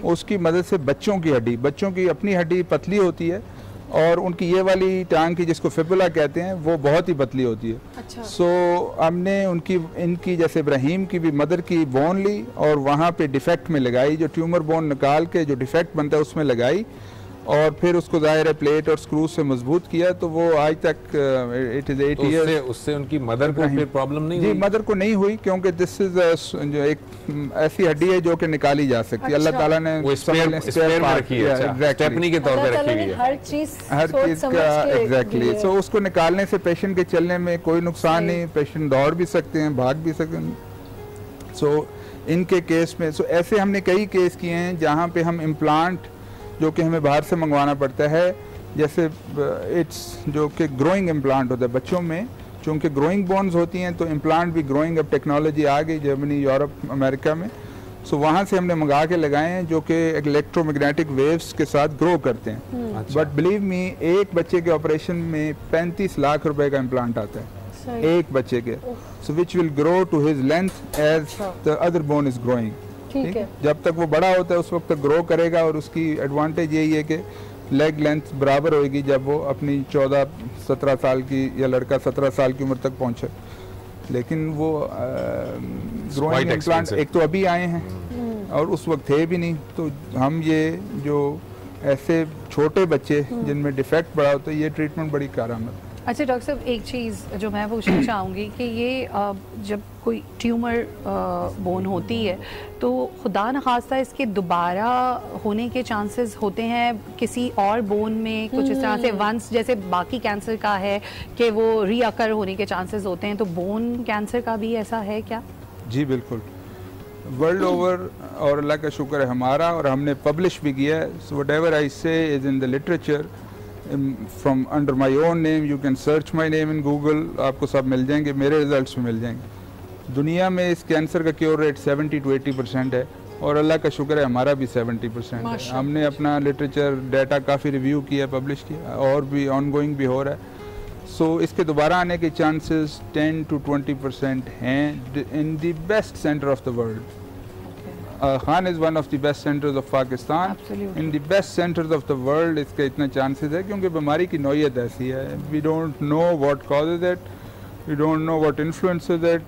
उसकी मदद से बच्चों की हड्डी, बच्चों की अपनी हड्डी पतली होती है, और उनकी ये वाली टांग की जिसको फिबुला कहते हैं वो बहुत ही पतली होती है।
अच्छा।
सो हमने इनकी जैसे इब्राहिम की भी मदर की बोन ली और वहाँ पे डिफेक्ट में लगाई, जो ट्यूमर बोन निकाल के जो डिफेक्ट बनता है उसमें लगाई, और फिर उसको ज़ाहिर है प्लेट और स्क्रू से मजबूत किया। तो वो आज तक इट इज़ 8 ईयर्स।
उससे उनकी मदर को फिर प्रॉब्लम नहीं हुई?
जी, मदर को नहीं हुई, क्योंकि दिस इज जो एक ऐसी हड्डी है जो कि निकाली जा सकती है। अल्लाह ताला ने
वो स्पेयर में रखी है, स्टेपनी के तौर पे रखी हुई है,
हर चीज
का एग्जैक्टली। सो उसको निकालने से पेशेंट के चलने में कोई नुकसान नहीं, पेशेंट दौड़ भी सकते हैं, भाग भी सकते हैं। सो इनके केस में ऐसे हमने कई केस किए हैं जहाँ पे हम इम्प्लांट जो कि हमें बाहर से मंगवाना पड़ता है, जैसे इट्स जो कि ग्रोइंग इम्प्लांट होता है बच्चों में, चूँकि ग्रोइंग बोन्स होती हैं तो इम्प्लांट भी ग्रोइंग, अब टेक्नोलॉजी आ गई जर्मनी, यूरोप, अमेरिका में। सो वहाँ से हमने मंगा के लगाए हैं जो कि इलेक्ट्रोमैग्नेटिक वेव्स के साथ ग्रो करते हैं। बट बिलीव मी, एक बच्चे के ऑपरेशन में 35 लाख रुपए का इम्प्लांट आता है एक बच्चे के, so which will grow to his length as the other bone is growing. ठीक है, जब तक वो बड़ा होता है उस वक्त तक ग्रो करेगा, और उसकी एडवांटेज यही है कि लेग लेंथ बराबर होएगी जब वो अपनी 14-17 साल की, या लड़का 17 साल की उम्र तक पहुंचे। लेकिन वो ग्रोइंग इम्प्लांट एक तो अभी आए हैं और उस वक्त थे भी नहीं। तो हम ये जो ऐसे छोटे बच्चे जिनमें डिफेक्ट बड़ा होता है, ये ट्रीटमेंट बड़ी कारआमद।
अच्छा डॉक्टर साहब, एक चीज़ जो मैं पूछना चाहूँगी कि ये जब कोई ट्यूमर बोन होती है तो खुदा न खास्ता इसके दोबारा होने के चांसेस होते हैं किसी और बोन में, कुछ इस तरह से वंस जैसे बाकी कैंसर का है कि वो रीअकर होने के चांसेस होते हैं, तो बोन कैंसर का भी ऐसा है क्या?
जी बिल्कुल, वर्ल्ड ओवर, और अल्लाह का शुक्र है हमारा, और हमने पब्लिश भी किया है। सो व्हाटएवर आई से is in the literature from under my own name, you can search my name in Google, आपको सब मिल जाएंगे, मेरे रिजल्ट्स भी मिल जाएंगे। दुनिया में इस कैंसर का क्योर रेट 70 to 80% है, और अल्लाह का शुक्र है हमारा भी 70% है। हमने अपना लिटरेचर डाटा काफ़ी रिव्यू किया, पब्लिश किया, और भी ऑनगोइंग भी हो रहा है। सो इसके दोबारा आने के चांसेस 10 to 20% हैं in the best centre of the world. Khan is one of the best centres of Pakistan, in the best centres of the world इसका इतना चांसेस है, क्योंकि बीमारी की नौयत ऐसी है। We don't know what causes it, we don't know what influences it,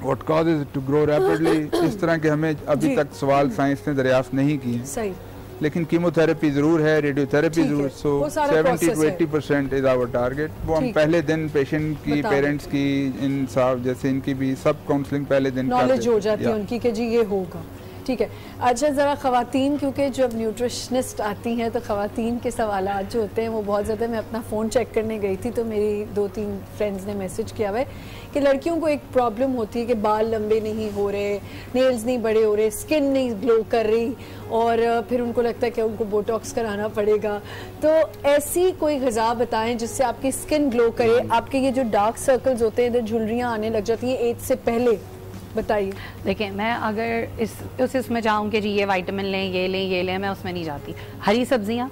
what causes it to grow rapidly. इस तरह के हमें अभी तक सवाल साइंस ने दरियाफ्त नहीं किए हैं। लेकिन कीमोथेरेपी ज़रूर है, रेडियोथेरेपी ज़रूर। सो 70 to 80% इज़ आवर टारगेट। वो हम पहले दिन पेशेंट की, पेरेंट्स की, इन साहब जैसे इनकी भी सब काउंसलिंग पहले दिन
नॉलेज हो जाती है उनकी कि जी ये होगा। ठीक है। अच्छा, ज़रा ख़वातीन, क्योंकि जब न्यूट्रिशनिस्ट आती हैं तो ख़वातीन के सवालात जो होते हैं वो बहुत ज़्यादा, मैं अपना फ़ोन चेक करने गई थी तो मेरी 2-3 फ्रेंड्स ने मैसेज किया हुआ है कि लड़कियों को एक प्रॉब्लम होती है कि बाल लंबे नहीं हो रहे, नेल्स नहीं बड़े हो रहे, स्किन नहीं ग्लो कर रही और फिर उनको लगता है कि उनको बोटॉक्स कराना पड़ेगा। तो ऐसी कोई ग़िज़ा बताएं जिससे आपकी स्किन ग्लो करे, आपके ये जो डार्क सर्कल्स होते हैं, इधर झुर्रियाँ आने लग जाती हैं एज से पहले, बताइए।
देखिए, मैं अगर इसमें चाहूँ कि जी ये विटामिन लें, ये लें, ये लें, मैं उसमें नहीं जाती। हरी सब्जियाँ,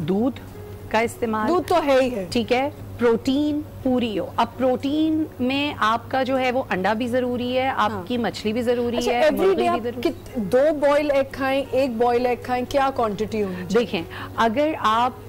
दूध का इस्तेमाल,
दूध तो है ही है,
ठीक है, प्रोटीन पूरी हो। अब प्रोटीन में आपका जो है वो अंडा भी जरूरी है, आपकी मछली भी जरूरी है,
एवरीडे आप 2 बॉयल एग खाएं, 1 बॉयल एग खाएं, क्या क्वांटिटी होगी?
देखें, अगर आप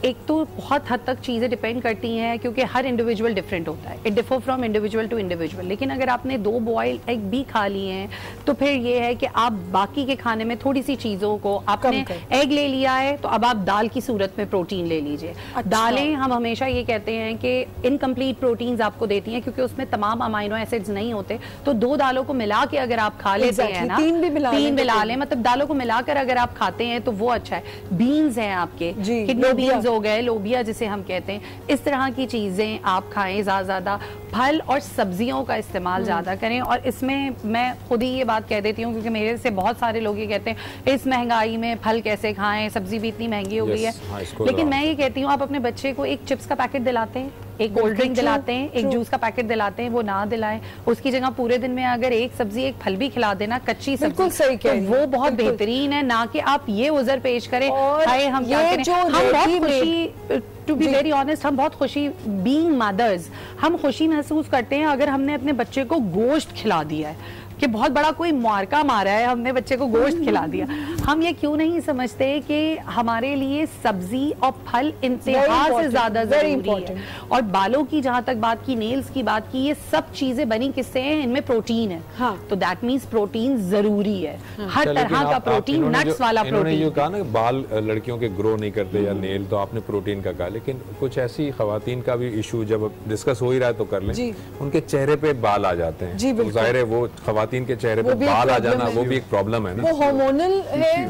एक तो बहुत हद तक चीज़ें डिपेंड करती हैं क्योंकि हर इंडिविजुअल डिफरेंट होता है, it differ from individual to individual. लेकिन अगर आपने 2 बॉयल एग भी खा लिए हैं तो फिर ये है कि आप बाकी के खाने में थोड़ी सी चीज़ों को, आपने एग ले लिया है तो अब आप दाल की सूरत में प्रोटीन ले लीजिए। अच्छा। दालें हम हमेशा ये कहते हैं कि इनकम्प्लीट प्रोटीन्स आपको देती हैं क्योंकि उसमें तमाम अमाइनो एसिड्स नहीं होते, तो 2 दालों को मिला के अगर आप खा लेते हैं ना,
3
मिला लें, मतलब दालों को मिलाकर अगर आप खाते हैं तो वो अच्छा है। बीन्स हैं आपके, किडनी बीन्स हो गए, लोबिया जिसे हम कहते हैं, इस तरह की चीजें आप खाएं, ज्यादा फल और सब्जियों का इस्तेमाल ज्यादा करें। और इसमें मैं खुद ही ये बात कह देती हूँ क्योंकि मेरे से बहुत सारे लोग ये कहते हैं इस महंगाई में फल कैसे खाएं, सब्जी भी इतनी महंगी हो गई है। लेकिन मैं ये कहती हूँ आप अपने बच्चे को एक चिप्स का पैकेट दिलाते हैं, एक कोल्ड ड्रिंक दिलाते हैं, एक जूस का पैकेट दिलाते हैं, वो ना दिलाएं। उसकी जगह पूरे दिन में अगर एक सब्जी एक फल भी खिला देना, कच्ची सब्जी,
सही
तो वो बहुत बेहतरीन है, ना कि आप ये उज़र पेश करें हाय हम क्या करें। हम बहुत खुशी, टू बी वेरी ऑनेस्ट, हम बहुत खुशी, बीइंग मदर्स, हम खुशी महसूस करते हैं अगर हमने अपने बच्चे को गोश्त खिला दिया है कि बहुत बड़ा कोई मार्का मारा है, हमने बच्चे को गोश्त खिला दिया। हम ये क्यों नहीं समझते कि हमारे लिए सब्जी और फल इंतहा से ज्यादा जरूरी है। और बालों की जहां तक बात की, नेल्स की बात की, ये सब चीजें बनी किससे हैं? इनमें प्रोटीन है। हाँ। तो दैट मीन्स प्रोटीन जरूरी है। हाँ। हर तरह का प्रोटीन, नट्स वाला प्रोटीन।
कहा ना बाल लड़कियों के ग्रो नहीं करते या नेल, तो आपने प्रोटीन का कहा, लेकिन कुछ ऐसी खवातीन का भी इशू जब डिस्कस हो ही रहा है तो कर लें, उनके चेहरे पे बाल आ जाते हैं, जाहिर है वो खवातीन के चेहरे पे बाल आ जाना वो भी एक प्रॉब्लम है ना,
वो हार्मोनल है,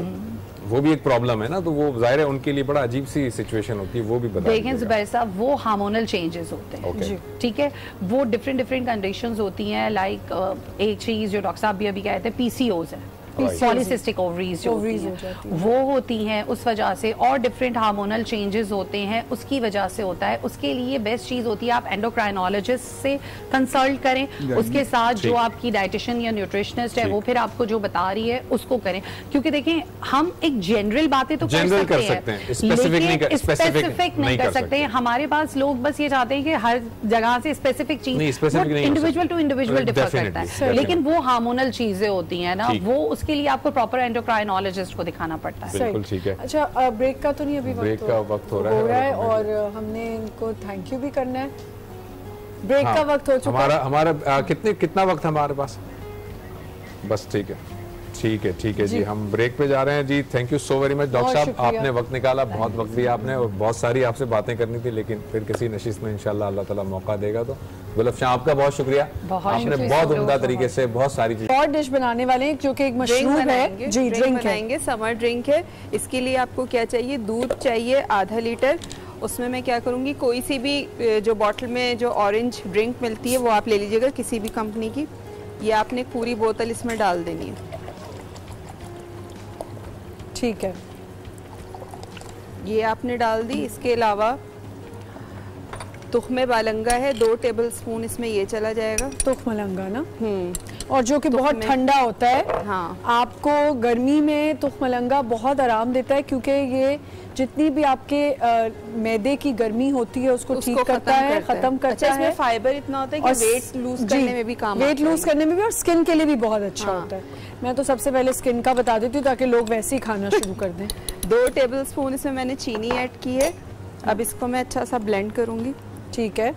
वो भी एक प्रॉब्लम है ना, तो वो जाहिर है उनके लिए बड़ा अजीब सी सिचुएशन होती है, वो भी बता
देखें जुबैर साहब, वो हार्मोनल चेंजेस होते हैं, ठीक है, वो डिफरेंट कंडीशंस होती हैं। लाइक एक चीज जो डॉक्टर साहब भी अभी कहते हैं पीसीओज है, पॉलीसिस्टिक ओवरीज जो होती हैं वो होती हैं उस वजह से, और डिफरेंट हार्मोनल चेंजेस होते हैं उसकी वजह से होता है। उसके लिए बेस्ट चीज होती है आप एंडोक्राइनोलॉजिस्ट से कंसल्ट करें, उसके साथ जो आपकी डाइटिशियन या न्यूट्रिशनिस्ट है वो फिर आपको जो बता रही है उसको करें। क्योंकि देखें, हम एक जनरल बातें तो कर सकते हैं, स्पेसिफिक नहीं कर सकते। हमारे पास लोग बस ये चाहते हैं कि हर जगह से स्पेसिफिक चीज, इंडिविजुअल टू इंडिविजुअल डिफर करता है, लेकिन वो हार्मोनल चीजें होती हैं ना, वो उसके लिए आपको प्रॉपर एंडोक्राइनोलॉजिस्ट को दिखाना पड़ता है।
बिल्कुल ठीक है।
अच्छा, ब्रेक का तो नहीं अभी
ब्रेक का वक्त हो रहा है
और हमने इनको थैंक यू भी करना है। ब्रेक का वक्त हो चुका है
हमारा कितना वक्त हमारे पास? बस ठीक है जी, हम ब्रेक पे जा रहे हैं जी। Thank you so very much doctor साहब, आपने वक्त निकाला, बहुत वक्त दिया आपने, और बहुत सारी आपसे बातें करनी थी, लेकिन फिर किसी नशिस्त में इंशाल्लाह अल्लाह ताला मौका देगा। तो गुलफशां, आपका बहुत शुक्रिया, आपने बहुत उम्दा तरीके से बहुत सारी चीजें
और डिश बनाने वाले हैं जो कि एक मशरूम है जी, ड्रिंक
बनाएंगे, समर ड्रिंक है। इसके लिए आपको क्या चाहिए? दूध चाहिए आधा लीटर। उसमें मैं क्या करूँगी, कोई सी भी जो बॉटल में जो ऑरेंज ड्रिंक मिलती है वो आप ले लीजिएगा, किसी भी कंपनी की। ये आपने पूरी बोतल इसमें डाल देनी है,
ठीक है,
ये आपने डाल दी। इसके अलावा तुख्मे बालंगा है 2 टेबलस्पून, इसमें ये चला जाएगा।
तुख्मलंगा ना, और जो कि बहुत ठंडा होता है।
हाँ,
आपको गर्मी में तुख्मलंगा बहुत आराम देता है क्योंकि ये जितनी भी आपके मैदे की गर्मी होती है उसको ठीक करता है, खत्म करता है।
इसमें फाइबर इतना होता है कि वेट लूज करने में भी काम आता है,
वेट लूज करने में भी, और स्किन के लिए भी बहुत अच्छा होता है। मैं तो सबसे पहले स्किन का बता देती हूँ ताकि लोग वैसे ही खाना शुरू कर दें।
2 टेबलस्पून इसमें मैंने चीनी ऐड की है। अब इसको मैं अच्छा सा ब्लेंड करूंगी,
ठीक है।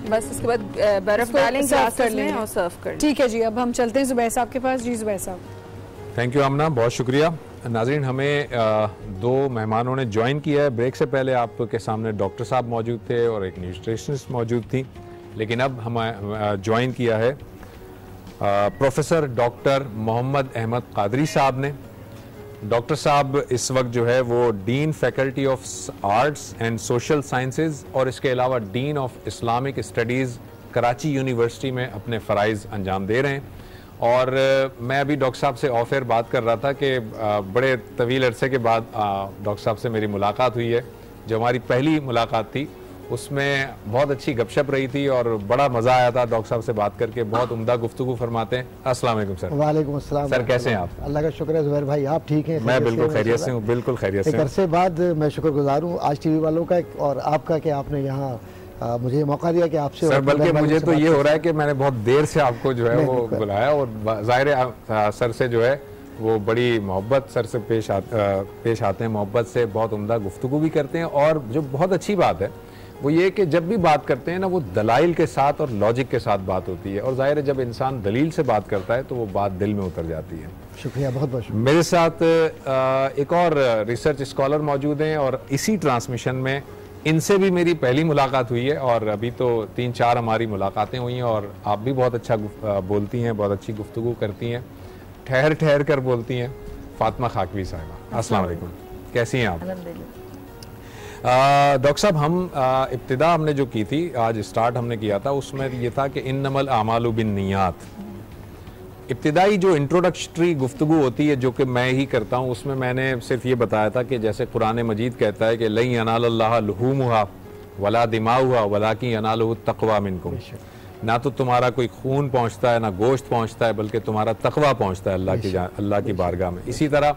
बस इसके बाद बर्फ डालें ग्लास में और सर्व कर।
ठीक है जी, अब हम चलते हैं जुबैर साहब के पास। जी जुबैर साहब।
थैंक यू आमना, बहुत शुक्रिया। नाज़रीन, हमें दो मेहमानों ने ज्वाइन किया है। ब्रेक से पहले आपके सामने डॉक्टर साहब मौजूद थे और एक न्यूट्रिशनिस्ट मौजूद थी, लेकिन अब हम ज्वाइन किया है प्रोफेसर डॉक्टर मोहम्मद अहमद कादरी साहब ने। डॉक्टर साहब इस वक्त जो है वो dean faculty of arts and social sciences और इसके अलावा dean of Islamic studies Karachi university में अपने फ़राइज़ अंजाम दे रहे हैं। और मैं अभी डॉक्टर साहब से ऑफ एयर बात कर रहा था कि बड़े तवील अरसे के बाद डॉक्टर साहब से मेरी मुलाकात हुई है। जो हमारी पहली मुलाकात थी उसमें बहुत अच्छी गपशप रही थी और बड़ा मज़ा आया था डॉक्टर साहब से बात करके। बहुत उम्दा गुफ्तगू फरमाते हैं। अस्सलाम वालेकुम सर।
वालेकुम अस्सलाम
सर, कैसे हैं आप?
अल्लाह का शुक्र है ज़ुबैर भाई, आप ठीक हैं?
मैं बिल्कुल खैरियत से हूँ, बिल्कुल खैरियत से
एक अरसे बाद मैं शुक्रगुजार हूँ आज टीवी वालों का और आपका कि आपने यहाँ मुझे मौका दिया कि आपसे।
सर, बल्कि मुझे तो ये हो रहा है कि मैंने बहुत देर से आपको जो है वो बुलाया और ज़ाहिर सर से जो है वो बड़ी मोहब्बत सर से पेश आते हैं, मोहब्बत से बहुत उम्दा गुफ्तगू भी करते हैं। और जो बहुत अच्छी बात है वो ये कि जब भी बात करते हैं ना वो दलाइल के साथ और लॉजिक के साथ बात होती है और ज़ाहिर है जब इंसान दलील से बात करता है तो वो बात दिल में उतर जाती है।
शुक्रिया, बहुत बहुत शुक्रिया।
मेरे साथ एक और रिसर्च स्कॉलर मौजूद हैं और इसी ट्रांसमिशन में इनसे भी मेरी पहली मुलाकात हुई है और अभी तो 3-4 हमारी मुलाकातें हुई हैं और आप भी बहुत अच्छा बोलती हैं, बहुत अच्छी गुफ्तगू करती हैं, ठहर ठहर कर बोलती हैं। फातिमा खाकवी साहिबा, अस्सलाम वालेकुम, कैसी हैं आप? डॉक्टर साहब, हम इब्तिदा हमने जो की थी, आज स्टार्ट हमने किया था, उसमें ये था कि इन्नमल आमालु बिन्नियात। इब्तिदाई जो इंट्रोडक्टरी गुफ्तगू होती है जो कि मैं ही करता हूँ, उसमें मैंने सिर्फ ये बताया था कि जैसे कुरान मजीद कहता है कि लई यनालल्लाह लुहूमुहा वला दिमाउहा वलाकिन यनालुहु तक़वा मिनकुम। ना तो तुम्हारा कोई खून पहुँचता है, ना गोश्त पहुँचता है, बल्कि तुम्हारा तक़वा पहुँचता है अल्लाह की बारगाह में। इसी तरह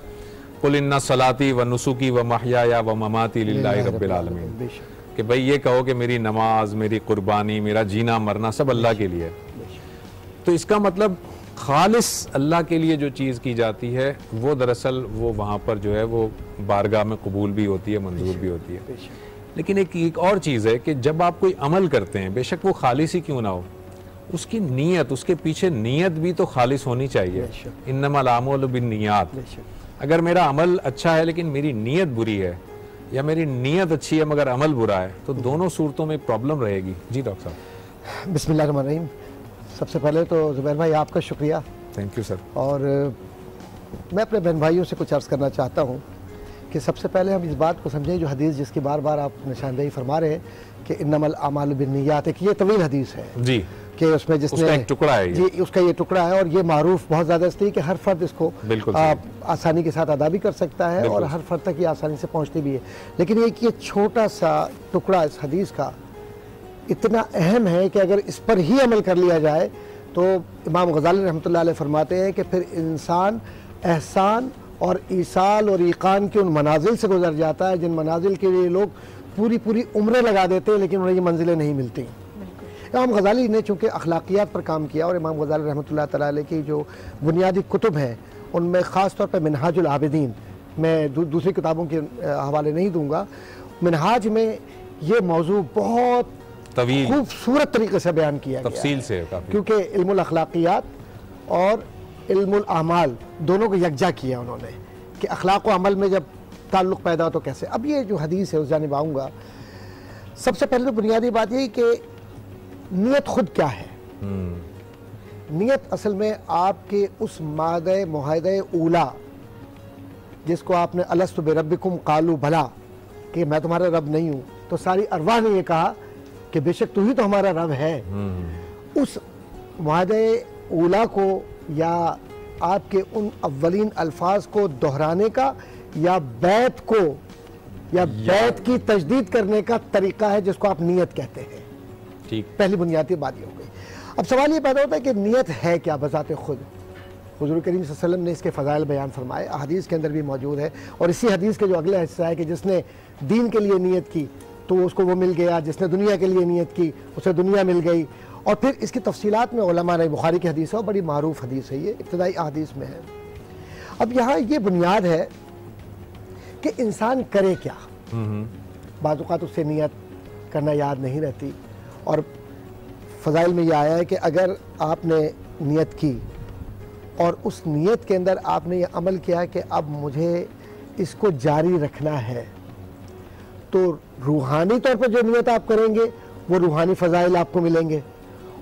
कुल इन्ना सलाती व नुसुकी व महयाया व ममाती लिल्लाहि रब्बिल आलमीन, कि भाई ये कहो कि मेरी नमाज, मेरी कुर्बानी, मेरा जीना मरना सब अल्लाह के लिए। तो इसका मतलब खालिस अल्लाह के लिए जो चीज़ की जाती है वो दरअसल वो वहाँ पर जो है वो बारगाह में कबूल भी होती है, मंजूर भी होती है। लेकिन एक और चीज़ है कि जब आप कोई अमल करते हैं, बेशक वो खालिस ही क्यों ना हो, उसकी नीयत, उसके पीछे नीयत भी तो खालिस होनी चाहिए। इन्नमल आमालु बिन्नियात। अगर मेरा अमल अच्छा है लेकिन मेरी नीयत बुरी है, या मेरी नीयत अच्छी है मगर अमल बुरा है, तो दोनों सूरतों में प्रॉब्लम रहेगी। जी डॉक्टर साहब।
बिस्मिल्लाहिर्रहमानिर्रहीम। सबसे पहले तो ज़ुबैर भाई आपका शुक्रिया।
Thank you sir.
और मैं अपने बहन भाइयों से कुछ अर्ज़ करना चाहता हूँ कि सबसे पहले हम इस बात को समझें, जो हदीस जिसकी बार बार आप निशानदेही फरमा रहे हैं कि इन्नमल आमालु बिन्नियात, एक ये तवील हदीस है
जी,
कि उसमें जिसने
उसका एक टुकड़ा है,
जी उसका ये टुकड़ा है और ये मारूफ बहुत ज़्यादा इसलिए कि हर फर्द इसको आसानी के साथ अदा भी कर सकता है और हर फर्द तक ये आसानी से पहुँचती भी है। लेकिन एक ये छोटा सा टुकड़ा इस हदीस का इतना अहम है कि अगर इस पर ही अमल कर लिया जाए तो इमाम गज़ाली रहमतुल्लाह अलैह फरमाते हैं कि फिर इंसान एहसान और ईसाल और ईकान के उन मनाजिल से गुजर जाता है जिन मनाजिल के लिए लोग पूरी पूरी उम्रें लगा देते हैं लेकिन उन्हें ये मंजिलें नहीं मिलती। इमाम गज़ाली ने चूँकि अखलाकियात पर काम किया और इमाम गज़ाली रहमतुल्लाह तआला अलैह की जो बुनियादी कुतुब हैं उनमें ख़ास तौर पर मिनहाजुल आबिदीन, मैं दूसरी किताबों के हवाले नहीं दूँगा, मिनहाज में ये मौजू बहुत खूबसूरत तरीके से बयान किया
तफसील से,
क्योंकि इल्मुल अखलाकियात और इल्मुल अमाल दोनों को यकजा किया उन्होंने कि अखलाक व अमल में जब ताल्लुक़ पैदा हो तो कैसे। अब ये जो हदीस है उस जानिब आऊँगा। सबसे पहले तो बुनियादी बात यही कि नियत खुद क्या है। नियत असल में आपके उस मादे मुहादे ऊला जिसको आपने अलस्तु बिरब्बिकुम कालू भला, कि मैं तुम्हारा रब नहीं हूँ, तो सारी अरवाह ने ये कहा कि बेशक तू ही तो हमारा रब है। उस मुआहदे ऊला को या आपके उन अव्वलीन अल्फाज को दोहराने का या बैत को या बैत की तजदीद करने का तरीका है जिसको आप नियत कहते हैं।
ठीक,
पहली बुनियादी बात ये हो गई। अब सवाल ये पैदा होता है कि नियत है क्या बज़ाते खुद। हुज़ूर करीम सल्लल्लाहु अलैहि वसल्लम ने इसके फ़ज़ाइल बयान फरमाए, हदीस के अंदर भी मौजूद है। और इसी हदीस के जो अगला हिस्सा है कि जिसने दीन के लिए नियत की तो उसको वो मिल गया, जिसने दुनिया के लिए नियत की उसे दुनिया मिल गई। और फिर इसकी तफसीलात में उलमा ने, बुखारी की हदीस है और बड़ी मारूफ हदीस है, ये इब्तिदाई हदीस में है। अब यहाँ ये बुनियाद है कि इंसान करे क्या। बाज़ औक़ात उससे नियत करना याद नहीं रहती और फ़ज़ाइल में यह आया है कि अगर आपने नियत की और उस नीयत के अंदर आपने ये अमल किया कि अब मुझे इसको जारी रखना है, तो रूहानी तौर पर जो नियत आप करेंगे वो रूहानी फ़ज़ाइल आपको मिलेंगे।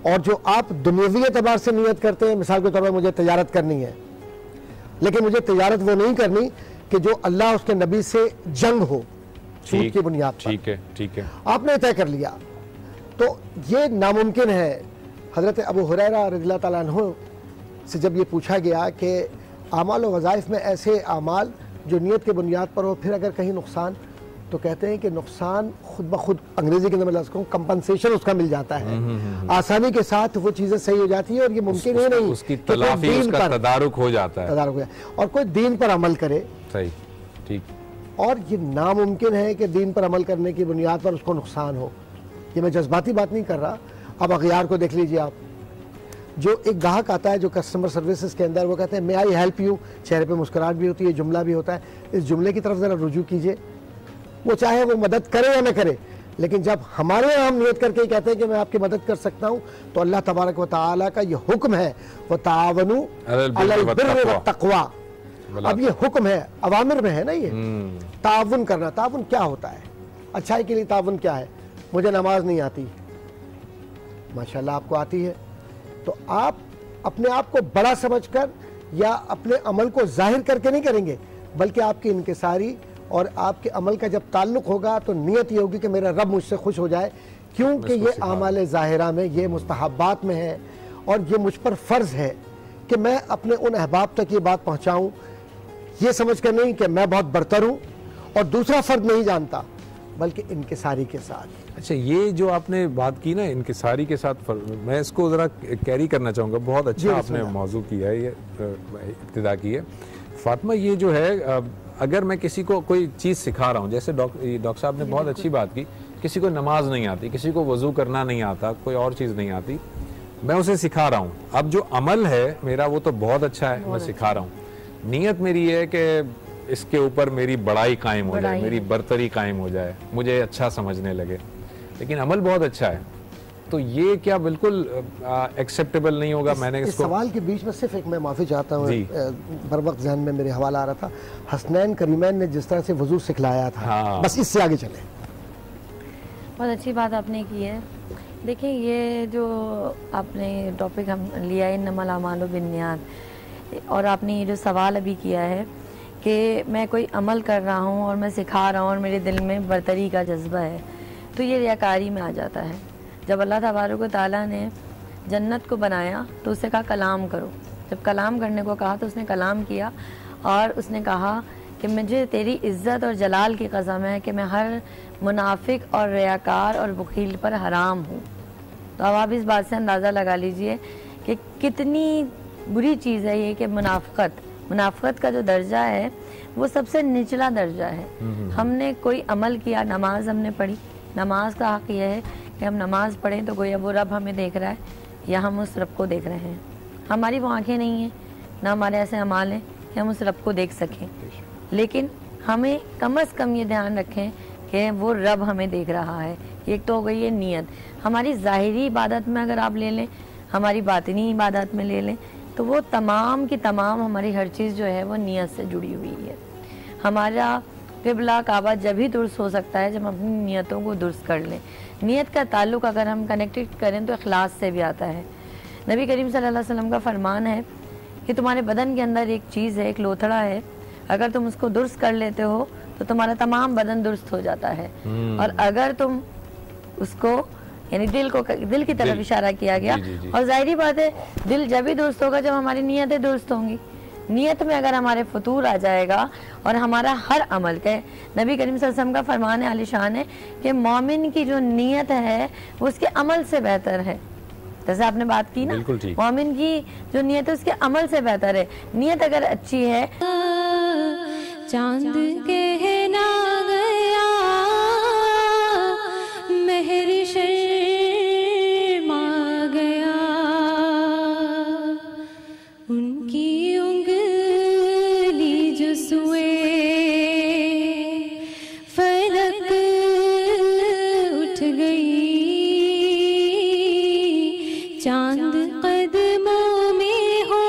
और जो आप दुनियावी एतबार से नियत करते हैं, मिसाल के तौर पर मुझे तजारत करनी है, लेकिन मुझे तजारत वो नहीं करनी कि जो अल्लाह उसके नबी से जंग हो सूद की बुनियाद पर। ठीक है, ठीक है, आपने तय कर लिया, तो ये नामुमकिन है। हज़रत अबू हुरैरा रज़ियल्लाहु ताला अन्हु से जब ये पूछा गया कि आमाल व वज़ाइफ में ऐसे आमाल जो नियत के बुनियाद पर हो, फिर अगर कहीं नुकसान, तो कहते हैं कि नुकसान खुद ब खुद, अंग्रेजी के अंदर मैं लफ्ज़ कहूं, कंपनसेशन उसका मिल जाता है, आसानी के साथ वो चीज़ें सही हो जाती है। और ये मुमकिन ही नहीं
उसकी तलाफी, उसका तदारुक हो जाता है,
तदारुक हो जाता है, और कोई दीन पर अमल करे।
सही, ठीक।
और ये नामुमकिन है कि दीन पर अमल करने की बुनियाद पर उसको नुकसान हो। ये मैं जज्बाती बात नहीं कर रहा। अब अगयार को देख लीजिए आप, जो एक ग्राहक आता है जो कस्टमर सर्विसेज के अंदर, वो कहते हैं मे आई हेल्प यू, चेहरे पे मुस्कुराहट भी होती है, जुमला भी होता है, इस जुमले की तरफ ज़रा रुजू कीजिए। वो चाहे वो मदद करे या न करे, लेकिन जब हमारे यहाँ हम नियत करके कहते हैं कि मैं आपकी मदद कर सकता हूँ, तो अल्लाह तबारक व तआला का ये हुक्म है, व तावनु अलल बिर्रि व तक़वा। अब ये हुक्म है, अवामिर में है ना, ये ताउन करना। ताउन क्या होता है? अच्छाई के लिए ताउन क्या है? मुझे नमाज नहीं आती, माशाल्लाह आपको आती है, तो आप अपने आप को बड़ा समझकर या अपने अमल को जाहिर करके नहीं करेंगे, बल्कि आपकी इनकिसारी और आपके अमल का जब ताल्लुक होगा तो नियत ये होगी कि मेरा रब मुझसे खुश हो जाए, क्योंकि ये आमाल ज़ाहिरा में, ये मुस्तहब्बात में है, और ये मुझ पर फ़र्ज़ है कि मैं अपने उन अहबाब तक ये बात पहुँचाऊँ, ये समझ कर नहीं कि मैं बहुत बरतर हूँ और दूसरा फ़र्द नहीं जानता, बल्कि इनकिसारी के साथ।
अच्छा, ये जो आपने बात की ना इनकिसारी के साथ, मैं इसको ज़रा कैरी करना चाहूँगा। बहुत अच्छा आपने मौजू किया है, ये इब्तिदा की है। फातिमा, ये जो है, अगर मैं किसी को कोई चीज़ सिखा रहा हूँ, जैसे डॉक्टर साहब ने बहुत अच्छी बात की, किसी को नमाज नहीं आती, किसी को वज़ू करना नहीं आता, कोई और चीज़ नहीं आती, मैं उसे सिखा रहा हूँ। अब जो अमल है मेरा वो तो बहुत अच्छा है, मैं सिखा रहा हूँ, नीयत मेरी है कि इसके ऊपर मेरी बड़ाई कायम हो जाए, मेरी बरतरी कायम हो जाए, मुझे अच्छा समझने लगे, लेकिन अमल बहुत अच्छा है, तो ये क्या बिल्कुल एक्सेप्टेबल नहीं होगा? मैंने
इस सवाल के बीच में सिर्फ एक मैं माफ़ी चाहता हूँ, बर वक्त ज़हन में मेरे हवाला आ रहा था, हसनैन करीमैन ने जिस तरह से वज़ू सिखलाया था, हाँ। बस इससे आगे चले।
बहुत अच्छी बात आपने की है। देखिए, ये जो आपने टॉपिक हम लिया है, इन्नमल अमालु बिन्नियात, और आपने ये जो सवाल अभी किया है कि मैं कोई अमल कर रहा हूँ और मैं सिखा रहा हूँ और मेरे दिल में बरतरी का जज्बा है, तो ये रियाकारी में आ जाता है। जब अल्लाह तबारक व तआला ने जन्नत को बनाया तो उससे कहा कलाम करो, जब कलाम करने को कहा तो उसने कलाम किया, और उसने कहा कि मुझे तेरी इज़्ज़त और जलाल की कसम है कि मैं हर मुनाफिक और रियाकार और वकील पर हराम हूँ। तो अब आप इस बात से अंदाज़ा लगा लीजिए कि कितनी बुरी चीज़ है ये कि मुनाफ़क़त का जो दर्जा है वो सबसे निचला दर्जा है। हमने कोई अमल किया, नमाज हमने पढ़ी, नमाज का हक़ यह है कि हम नमाज पढ़ें तो गोया वो रब हमें देख रहा है या हम उस रब को देख रहे हैं। हमारी वो आँखें नहीं हैं, ना हमारे ऐसे अमाल हैं कि हम उस रब को देख सकें, लेकिन हमें कम से कम ये ध्यान रखें कि वो रब हमें देख रहा है। एक तो हो गई ये नीयत। हमारी ज़ाहिरी इबादत में अगर आप ले लें, हमारी बातिनी इबादत में ले लें, तो वो तमाम की तमाम हमारी हर चीज़ जो है वो नीयत से जुड़ी हुई है। हमारा क़िबला काबा जब ही दुरुस्त हो सकता है जब हम अपनी नीयतों को दुरुस्त कर लें। नीयत का ताल्लुक़ अगर हम कनेक्टेड करें तो इखलास से भी आता है। नबी करीम सल्लल्लाहु अलैहि वसल्लम का फरमान है कि तुम्हारे बदन के अंदर एक चीज़ है, एक लोथड़ा है, अगर तुम उसको दुरुस्त कर लेते हो तो तुम्हारा तमाम बदन दुरुस्त हो जाता है। और अगर तुम उसको, यानी दिल की तरफ इशारा किया गया, और जाहिर बात है दिल जब भी दुरुस्त होगा जब हमारी नीयतें दुरुस्त होंगी। नीयत में अगर हमारे फतूर आ जाएगा और हमारा हर अमल के, नबी करीम सल्लल्लाहु अलैहि वसल्लम का फरमान है आलिशान है कि मोमिन की जो नीयत है वो उसके अमल से बेहतर है। जैसे आपने बात की ना, मोमिन की जो नीयत है उसके अमल से बेहतर है। नीयत अगर अच्छी है,
चांद कहना गया महर शर्मा गया, उनकी उंगली जो सुए फलक उठ गई, चांद कदमों में हो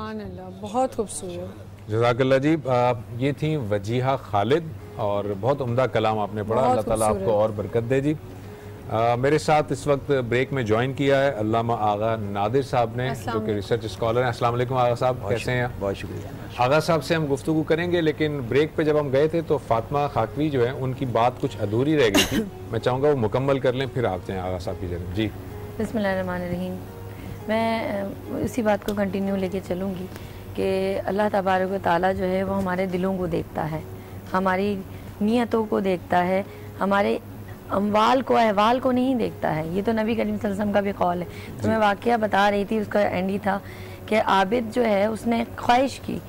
सुभान अल्लाह, बहुत खूबसूरत।
जज़ाकल्लाह जी। ये थी वजीहा खालिद और बहुत उम्दा कलाम आपने पढ़ा। अल्लाह ताला आपको और बरकत दे जी। मेरे साथ इस वक्त ब्रेक में ज्वाइन किया है अल्लामा आगा नादिर साहब ने, जो कि रिसर्च स्कॉलर हैं। अस्सलाम वालेकुम आगा साहब, कैसे हैं?
बहुत शुक्रिया।
आगा साहब से हम गुफ्तगू करेंगे, लेकिन ब्रेक पे जब हम गए थे तो फातिमा खाकवी जो है उनकी बात कुछ अधूरी रह गई थी। मैं चाहूँगा वो मुकम्मल कर लें, फिर आते हैं आगा साहब की जगह। जी
बिस्मिल्लाहिर्रहमानिर्रहीम। मैं उसी बात को कंटिन्यू लेके चलूँगी कि अल्लाह तबारक व तआला जो है वो हमारे दिलों को देखता है, हमारी नीयतों को देखता है, हमारे अमवाल को, अहवाल को नहीं देखता है। ये तो नबी करीम सल्लल्लाहु अलैहि वसल्लम का भी कौल है। तो मैं वाक़या बता रही थी, उसका एंड ही था कि आबिद जो है उसने ख्वाहिश की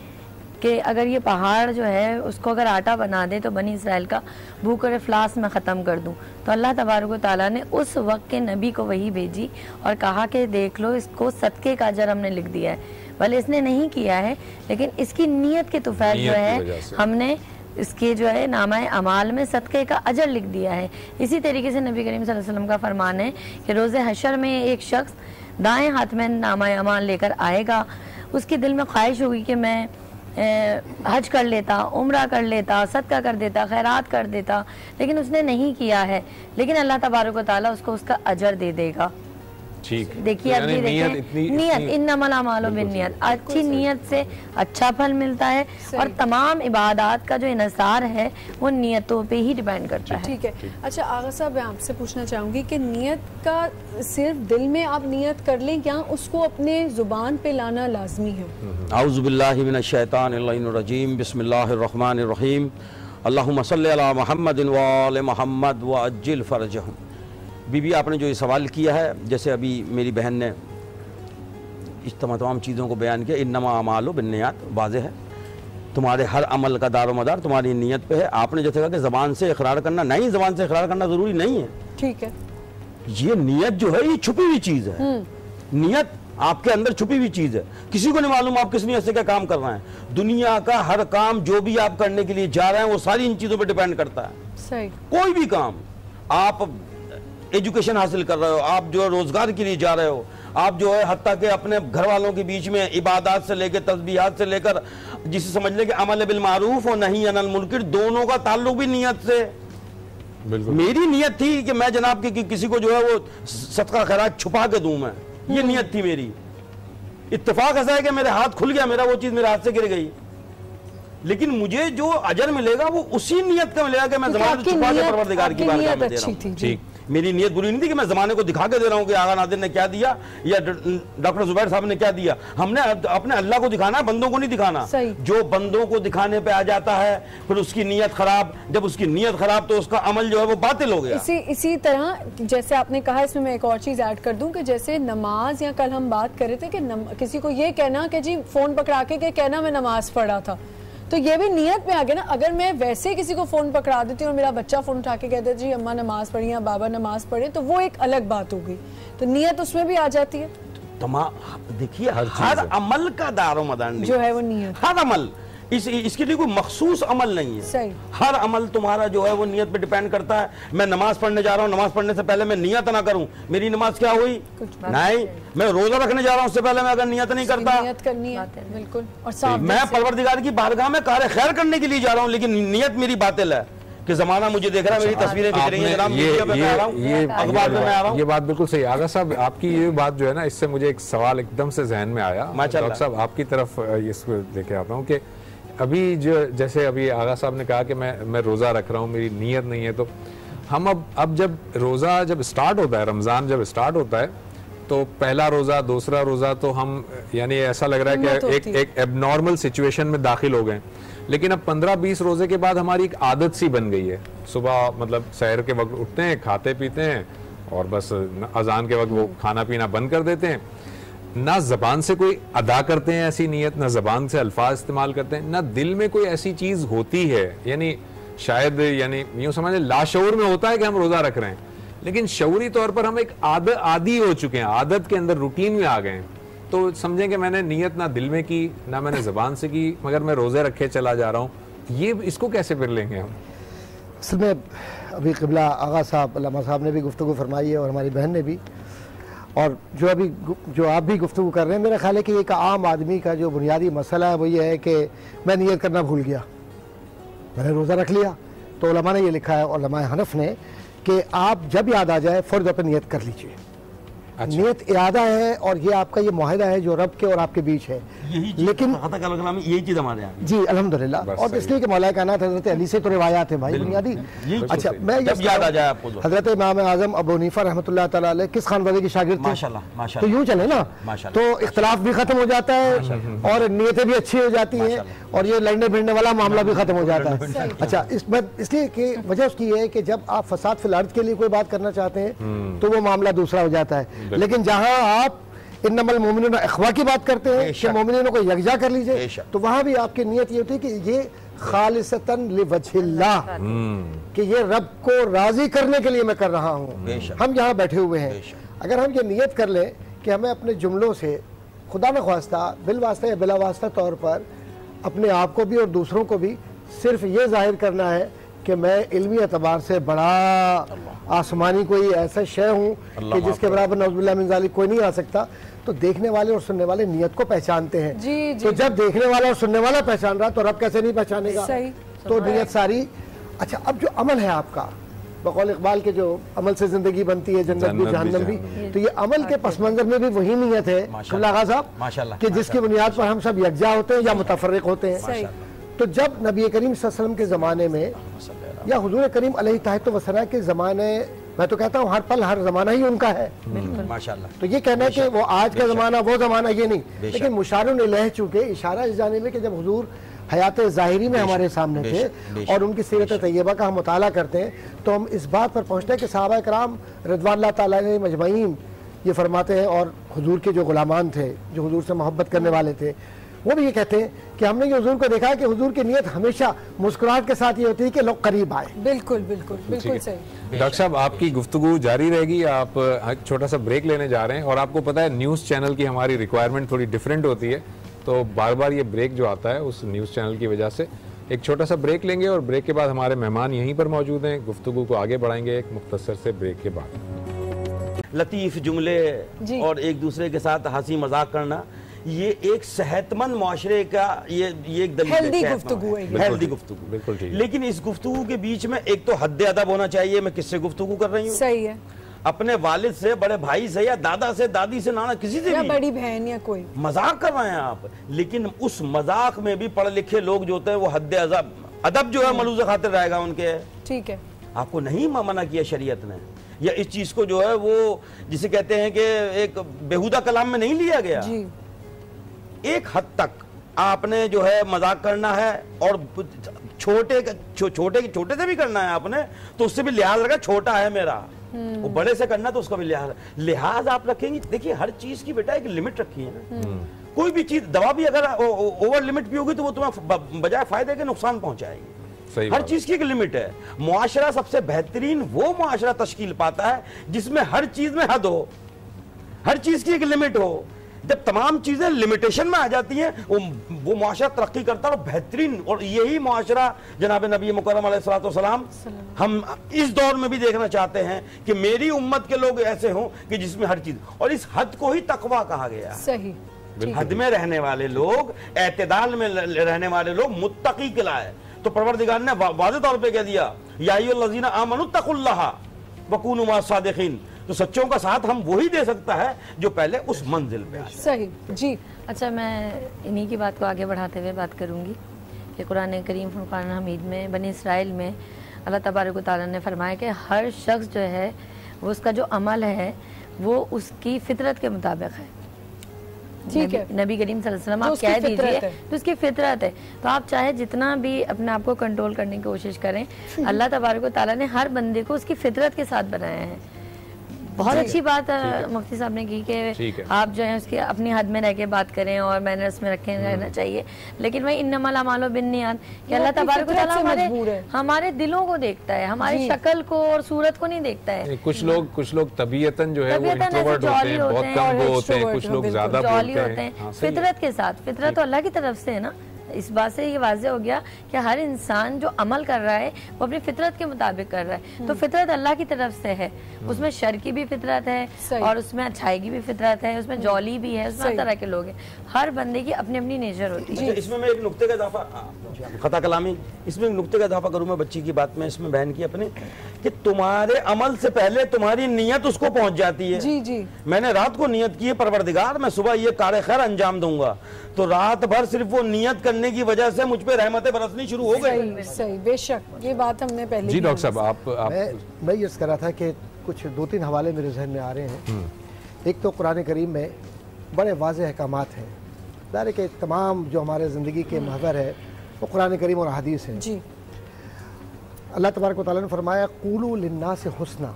कि अगर ये पहाड़ जो है उसको अगर आटा बना दे तो बनी इसराइल का भूख और इफ्लास में ख़त्म कर दूं। तो अल्लाह तबारक व तआला ने उस वक्त के नबी को वही भेजी और कहा कि देख लो, इसको सदक़े का अजर हमने लिख दिया है। भले इसने नहीं किया है, लेकिन इसकी नीयत के तुफैल जो है हमने इसके जो है नामा अमाल में सदक़े का अजर लिख दिया है। इसी तरीके से नबी करीम सल्लल्लाहु अलैहि वसल्लम का फरमान है कि रोज़े हशर में एक शख्स दाएं हाथ में नामा अमाल लेकर आएगा। उसके दिल में ख्वाहिश होगी कि मैं हज कर लेता, उम्रा कर लेता, सदका कर देता, खैरात कर देता, लेकिन उसने नहीं किया है। लेकिन अल्लाह तबारक व तआला उसको उसका अजर दे देगा। देखिए अब ये देखें, नीयत इन्नमल अमालु बिन्नियत, अच्छी नीयत से अच्छा फल मिलता है और तमाम इबादत का जो इनसार है वो नीयतों पे ही डिपेंड करता है।
ठीक है। अच्छा आगा साहब, मैं आपसे पूछना चाहूँगी कि नीयत का सिर्फ दिल में आप नीयत कर लें, क्या उसको अपने ज़ुबान पे लाना लाजमी है?
औज़ु बिल्लाहि मिनश शैतानिर रजीम, बिस्मिल्लाहिर रहमानिर रहीम, अल्लाहुम्मा सल्लि अला मुहम्मदिन व आले मुहम्मद व अज्जिल फरजहुम। बीबी, आपने जो ये सवाल किया है, जैसे अभी मेरी बहन ने इस तमाम चीज़ों को बयान किया, इन्नमा अमालु बिन्नियात, वाज़ेह है तुम्हारे हर अमल का दारो मदार तुम्हारी नीयत पे है। आपने जैसे कहा कि ज़बान से इकरार करना, नहीं, ज़बान से इकरार करना ज़रूरी नहीं है।
ठीक है।
ये नीयत जो है ये छुपी हुई चीज़ है। नीयत आपके अंदर छुपी हुई चीज़ है, किसी को नहीं मालूम आप किस नीयत से क्या काम कर रहे हैं। दुनिया का हर काम जो भी आप करने के लिए जा रहे हैं वो सारी इन चीज़ों पर डिपेंड करता है।
सही।
कोई भी काम, आप एजुकेशन हासिल कर रहे हो, आप जो है रोजगार के लिए जा रहे हो, आप जो है हत्ता के अपने घर वालों के बीच में इबादत से लेकर तस्बीहात से लेकर जिसे समझ ले कि अमल बिल मारूफ और नहीं अनिल मुनकर, दोनों का ताल्लुक भी नीयत से। मेरी नीयत थी कि मैं जनाब की किसी को जो है वो सदका खैरात छुपा के दूं, मैं, ये नीयत थी मेरी। इत्तेफाक ऐसा है कि मेरे हाथ खुल गया, मेरा वो चीज मेरे हाथ से गिर गई, लेकिन मुझे जो अजर मिलेगा वो उसी नीयत का मिलेगा कि मैं ज़माने को छुपा के परवरदिगार की बारगाह में दे रहा हूं। मेरी नीयत बुरी नहीं थी कि मैं ज़माने को दिखा के दे रहा हूं कि आगा नादिर ने क्या दिया या डॉक्टर जुबैर साहब ने क्या दिया। हमने अपने अल्लाह को दिखाना है, बंदों को नहीं दिखाना। जो बंदों को दिखाने पे आ जाता है फिर उसकी नीयत खराब, जब उसकी नीयत खराब तो उसका अमल जो है वो बातिल हो गया।
इसी तरह जैसे आपने कहा, इसमें मैं एक और चीज ऐड कर दूं कि जैसे नमाज, या कल हम बात कर रहे थे कि किसी को ये कहना कि जी फोन पकड़ा के कहना मैं नमाज पढ़ा था, तो ये भी नियत में आ गया ना। अगर मैं वैसे किसी को फोन पकड़ा देती हूँ और मेरा बच्चा फोन उठा के कहता है जी अम्मा नमाज पढ़ी या बाबा नमाज पढ़े, तो वो एक अलग बात हो गई। तो नियत उसमें भी आ जाती है।
देखिए हर अमल का दारो मदार
जो है वो नियत,
हर अमल, इसके लिए कोई मखसूस अमल नहीं है।
सही।
हर अमल तुम्हारा जो है वो नियत पे डिपेंड करता है। मैं नमाज पढ़ने जा रहा हूँ, नमाज पढ़ने से पहले मैं नियत ना करूँ, मेरी नमाज क्या हुई? नहीं। मैं रोजा रखने जा रहा हूँ, उससे पहले मैं अगर नियत नहीं करता,
नियत करनी है बिल्कुल। और
मैं परवरदिगार की बारगाह में कार खैर करने के लिए जा रहा हूँ, लेकिन नियत मेरी बातिल है कि जमाना मुझे देख रहा है, मेरी तस्वीरें खींच रही हैं,
ये बात बिल्कुल सही। आगा साहब, आपकी ये बात जो है ना, इससे मुझे एक सवाल एकदम से जहन में आया। डॉक्टर साहब, आपकी तरफ इसको लेके आता हूँ कि अभी जो जैसे अभी आगा साहब ने कहा कि मैं रोज़ा रख रहा हूँ, मेरी नीयत नहीं है, तो हम अब जब रोज़ा जब स्टार्ट होता है, रमज़ान जब स्टार्ट होता है, तो पहला रोज़ा, दूसरा रोज़ा, तो हम यानी ऐसा लग रहा है कि एक एबनॉर्मल सिचुएशन में दाखिल हो गए। लेकिन अब 15-20 रोज़े के बाद हमारी एक आदत सी बन गई है। सुबह मतलब सहर के वक्त उठते हैं, खाते पीते हैं और बस अजान के वक्त वो खाना पीना बंद कर देते हैं। ना ज़बान से कोई अदा करते हैं ऐसी नीयत, ना ज़बान से अल्फाज इस्तेमाल करते हैं, ना दिल में कोई ऐसी चीज़ होती है। यानी शायद यानी यूँ समझें लाशऊर में होता है कि हम रोज़ा रख रहे हैं, लेकिन शऊरी तौर पर हम एक आदी हो चुके हैं, आदत के अंदर रूटीन में आ गए हैं। तो समझें कि मैंने नीयत ना दिल में की, ना मैंने ज़बान से की, मगर मैं रोज़े रखे चला जा रहा हूँ। ये इसको कैसे फिर लेंगे हम?
असल में अभी क़िबला आगा साहब अल्लामा साहब ने भी गुफ्तगू फरमाई है और हमारी बहन ने भी। और जो आप भी गुफ्तगू कर रहे हैं, मेरा ख्याल है कि एक आम आदमी का जो बुनियादी मसला है वो ये है कि मैं नियत करना भूल गया, मैंने रोज़ा रख लिया। तो उलमा ने ये लिखा है, उलमा हनफ ने, कि आप जब याद आ जाए फ़ौरन पर नियत कर लीजिए। अच्छा। नियत इरादा है और ये आपका ये मुआहिदा है जो रब के और आपके बीच है। लेकिन
यही चीज़ हमारे यहाँ
जी अल्हम्दुलिल्लाह, और इसलिए कि मौला कायनात हज़रत अली से तो रिवायात है भाई बुनियादी। अच्छा, मैं
याद आ जाए आपको
हज़रत इमाम आज़म अबू हनीफा रहमतुल्लाह तआला अलैह किस खानवादे के शागिर्द थे?
माशाल्लाह।
तो यूँ चले ना, तो इख्तलाफ भी खत्म हो जाता है और नीयतें भी अच्छी हो जाती हैं और ये लड़ने भिड़ने वाला मामला भी खत्म हो जाता है। अच्छा, इसलिए कि वजह उसकी है कि जब आप फसाद फिल अर्द के लिए कोई बात करना चाहते हैं तो वो मामला दूसरा हो जाता है। लेकिन जहां आप इन्नमल मोमिनूना इख्वा की बात करते हैं कि मोमिनों को यकजा कर लीजिए, तो वहां भी आपकी नियत ये होती है कि ये खालिसतन लिवजहिल्लाह, कि ये रब को राजी करने के लिए मैं कर रहा हूँ। हम यहाँ बैठे हुए हैं, अगर हम ये नियत कर लें कि हमें अपने जुमलों से खुदा न ख्वास्ता बिल वास्ता या बिला वास्ता तौर पर अपने आप को भी और दूसरों को भी सिर्फ ये जाहिर करना है कि मैं इल्मी एतबार से बड़ा आसमानी कोई ऐसा शय हूँ कि जिसके बराबर नौज़ुबिल्लाह मिन ज़ालिक कोई नहीं आ सकता, तो देखने वाले और सुनने वाले नियत को पहचानते हैं।
जी, जी।
तो जब देखने वाला और सुनने वाला पहचान रहा तो रब कैसे नहीं पहचानेगा? तो नियत सारी। अच्छा, अब जो अमल है आपका, बकौल इकबाल के जो अमल से जिंदगी बनती है जन्नत भी जहन्नम भी, तो ये अमल के पस मंजर में भी वही नियत है साहब कि जिसकी बुनियाद पर हम सब यकजा होते हैं या मुतफर्रिक होते हैं। तो जब नबी करीम सल्लल्लाहु अलैहि वसल्लम के ज़माने में या हुजूर करीम अलैहि वसल्लम के ज़माने, मैं तो कहता हूँ हर पल हर ज़माना ही उनका है माशाल्लाह। तो ये कहना है कि वो आज का ज़माना वो ज़माना ये नहीं, लेकिन मुशारुन इलैह चूँकि इशारा इस जाने में कि जब हुजूर हयात ज़ाहिरी में हमारे सामने थे और उनकी सीरत तैयबा का हम मुताला करते हैं, तो हम इस बात पर पहुँचते हैं कि सहाबा कराम रिज़वानुल्लाह तआला अलैहिम मजमईन ये फरमाते हैं, और हुजूर के जो गुलामान थे जो हुजूर से मोहब्बत करने वाले थे, वो भी ये कहते हैं कि हमने ये हुजूर को देखा है कि हुजूर की नियत हमेशा मुस्कुराहट के साथ ये होती है कि लोग करीब आए।
बिल्कुल बिल्कुल बिल्कुल सही।
डॉक्टर साहब, आपकी गुफ्तगू जारी रहेगी, आप एक छोटा सा ब्रेक लेने जा रहे हैं और आपको पता है न्यूज़ चैनल की हमारी रिक्वायरमेंट थोड़ी डिफरेंट होती है, तो बार बार ये ब्रेक जो आता है उस न्यूज़ चैनल की वजह से एक छोटा सा ब्रेक लेंगे और ब्रेक के बाद हमारे मेहमान यहीं पर मौजूद हैं, गुफ्तगू को आगे बढ़ाएंगे एक मुख्तसर से ब्रेक के बाद।
लतीफ़ जुमले और एक दूसरे के साथ हंसी मजाक करना, ये एक सेहतमंद माशरे का ये एक दलील है, हेल्दी गुफ्तगू
बिल्कुल ठीक।
लेकिन इस गुफ्तगू के बीच में एक तो हद अदब होना चाहिए। मैं किससे गुफ्तगू कर रही हूँ?
सही है,
अपने वालिद से, बड़े भाई से, या दादा से, दादी से, नाना, किसी से भी,
बड़ी बहन या कोई
मजाक कर रहे हैं आप, लेकिन उस मजाक में भी पढ़े लिखे लोग जो होते हैं वो हद अदब जो है मलूज़ खातिर रहेगा उनके। ठीक है, आपको नहीं मना किया शरीयत ने, या इस चीज को जो है वो जिसे कहते हैं कि एक बेहुदा कलाम में नहीं लिया गया जी। एक हद तक आपने जो है मजाक करना है और छोटे से भी करना है आपने, तो उससे भी लिहाज रखा, छोटा है मेरा, वो बड़े से करना तो उसका भी लिहाज आप रखेंगे। देखिए हर चीज की बेटा एक लिमिट रखी है ना, कोई भी चीज, दवा भी अगर ओवर लिमिट पियोगी तो वो तुम्हें बजाय फायदे के नुकसान पहुंचाएगी। हर चीज की एक लिमिट है। मुआशरा सबसे बेहतरीन वो मुआशरा तश्कील पाता है जिसमें हर चीज में हद हो, हर चीज की एक लिमिट हो। जब तमाम चीजें लिमिटेशन में आ जाती हैं वो मुआशरा तरक्की करता है और बेहतरीन, और यही मुआशरा जनाब नबी मुकर्रम अलैहिस्सलाम हम इस दौर में भी देखना चाहते हैं कि मेरी उम्मत के लोग ऐसे हों कि जिसमें हर चीज, और इस हद को ही तकवा कहा गया।
सही,
हद में रहने वाले लोग, एतदाल में रहने वाले लोग मुत्तकी कहलाए। तो परवरदिगार ने वाज़ेह तौर पे कह दिया, या अय्युहल्लज़ीना आमनुत्तकुल्लाह वकूनू मअस-सादिक़ीन। तो सच्चों का साथ हम वही दे सकता है जो पहले उस मंजिल पे आए।
सही जी।
अच्छा, मैं इन्हीं की बात को आगे बढ़ाते हुए बात करूंगी कि कुरान करीम फुरकान हमीद में बनी इसराइल में अल्लाह तबारक व तआला ने फरमाया कि हर शख्स जो है वो उसका जो अमल है वो उसकी फितरत के मुताबिक है। ठीक है, नबी करीम सल्लल्लाहु अलैहि वसल्लम आप कह दीजिए तो उसकी फितरत है। तो आप चाहे जितना भी अपने आप को कंट्रोल करने की कोशिश करें, अल्लाह तबारक व तआला ने हर बंदे को उसकी फितरत के साथ बनाया है। बहुत अच्छी बात मुफ्ती साहब ने की कि आप जो है उसके अपनी हद में रह के बात करें और मैनर्स में रखे रहना चाहिए। लेकिन वही इन्नमल अमालु बिन्नियात कि अल्लाह तबारक व तआला हमारे दिलों को देखता है, हमारी शक्ल को और सूरत को नहीं देखता है।
कुछ लोग तबीयतन जो है वो इंट्रोवर्ट होते हैं, बहुत कम वो होते हैं, कुछ लोग ज्यादा बोलते हैं।
फितरत के साथ, फितरत तो अल्लाह की तरफ से है ना, इस बात से ये वाज़ेह हो गया कि हर इंसान जो अमल कर रहा है वो अपनी फितरत के मुताबिक कर रहा है। तो फितरत अल्लाह की तरफ से है, उसमें शर की भी फितरत है और उसमें अच्छाई की भी फितरत है, उसमें जौली भी है, उसमें हर तरह के लोग हैं। हर बंदे की अपनी अपनी नेचर होती है।
इसमें मैं एक नुक्ते का इजाफा, खता कलामी, इसमें एक नुक्ते का इजाफा करूँ मैं बच्ची की बात में इसमें बहन की अपने, कि तुम्हारे अमल से पहले तुम्हारी नियत उसको पहुंच जाती है।
जी जी।
मैंने रात को नियत की है परवरदिगार मैं सुबह ये कार खैर अंजाम दूंगा, तो रात भर सिर्फ वो नियत करने की वजह से मुझ पे रहमतें बरसनी शुरू हो गई।
सही सही, बेशक ये बात हमने पहले
जी डॉक्टर साहब आप
मैं ये कह रहा था कि कुछ 2-3 हवाले मेरे जहन में आ रहे हैं। एक तो कुरान करीम में बड़े वाज़ेह अहकामात हैं, ज़ाहिर है कि तमाम जो हमारे ज़िंदगी के महवर है वो कुरान करीम और हदीस है।
जी।
अल्लाह तबारक व तआला ने फरमाया क़ूलू लिन्नासि हुस्ना,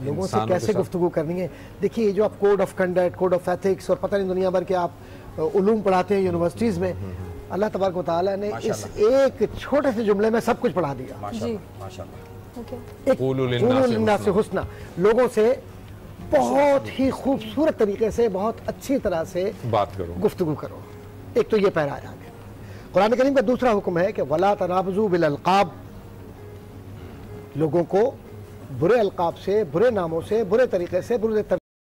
लोगों से कैसे गुफ्तगू करनी है। देखिए ये जो आप code of conduct, code of ethics और पता नहीं दुनिया भर के आप उलूम पढ़ाते हैं यूनिवर्सिटीज़ में, अल्लाह तबारक व तआला ने इस एक छोटे से जुमले में सब कुछ पढ़ा दिया।
जी।
क़ूलू
लिन्नासि हुस्ना, लोगों से बहुत ही खूबसूरत तरीके से बहुत अच्छी तरह से
बात करो,
गुफ्तगू करो। एक तो ये पैरा आया। कुरान करीम का दूसरा हुक्म है कि वला तनाबजू बिल अलकाब, लोगों को बुरे अलकाब से, बुरे नामों से, बुरे तरीके से, बुरे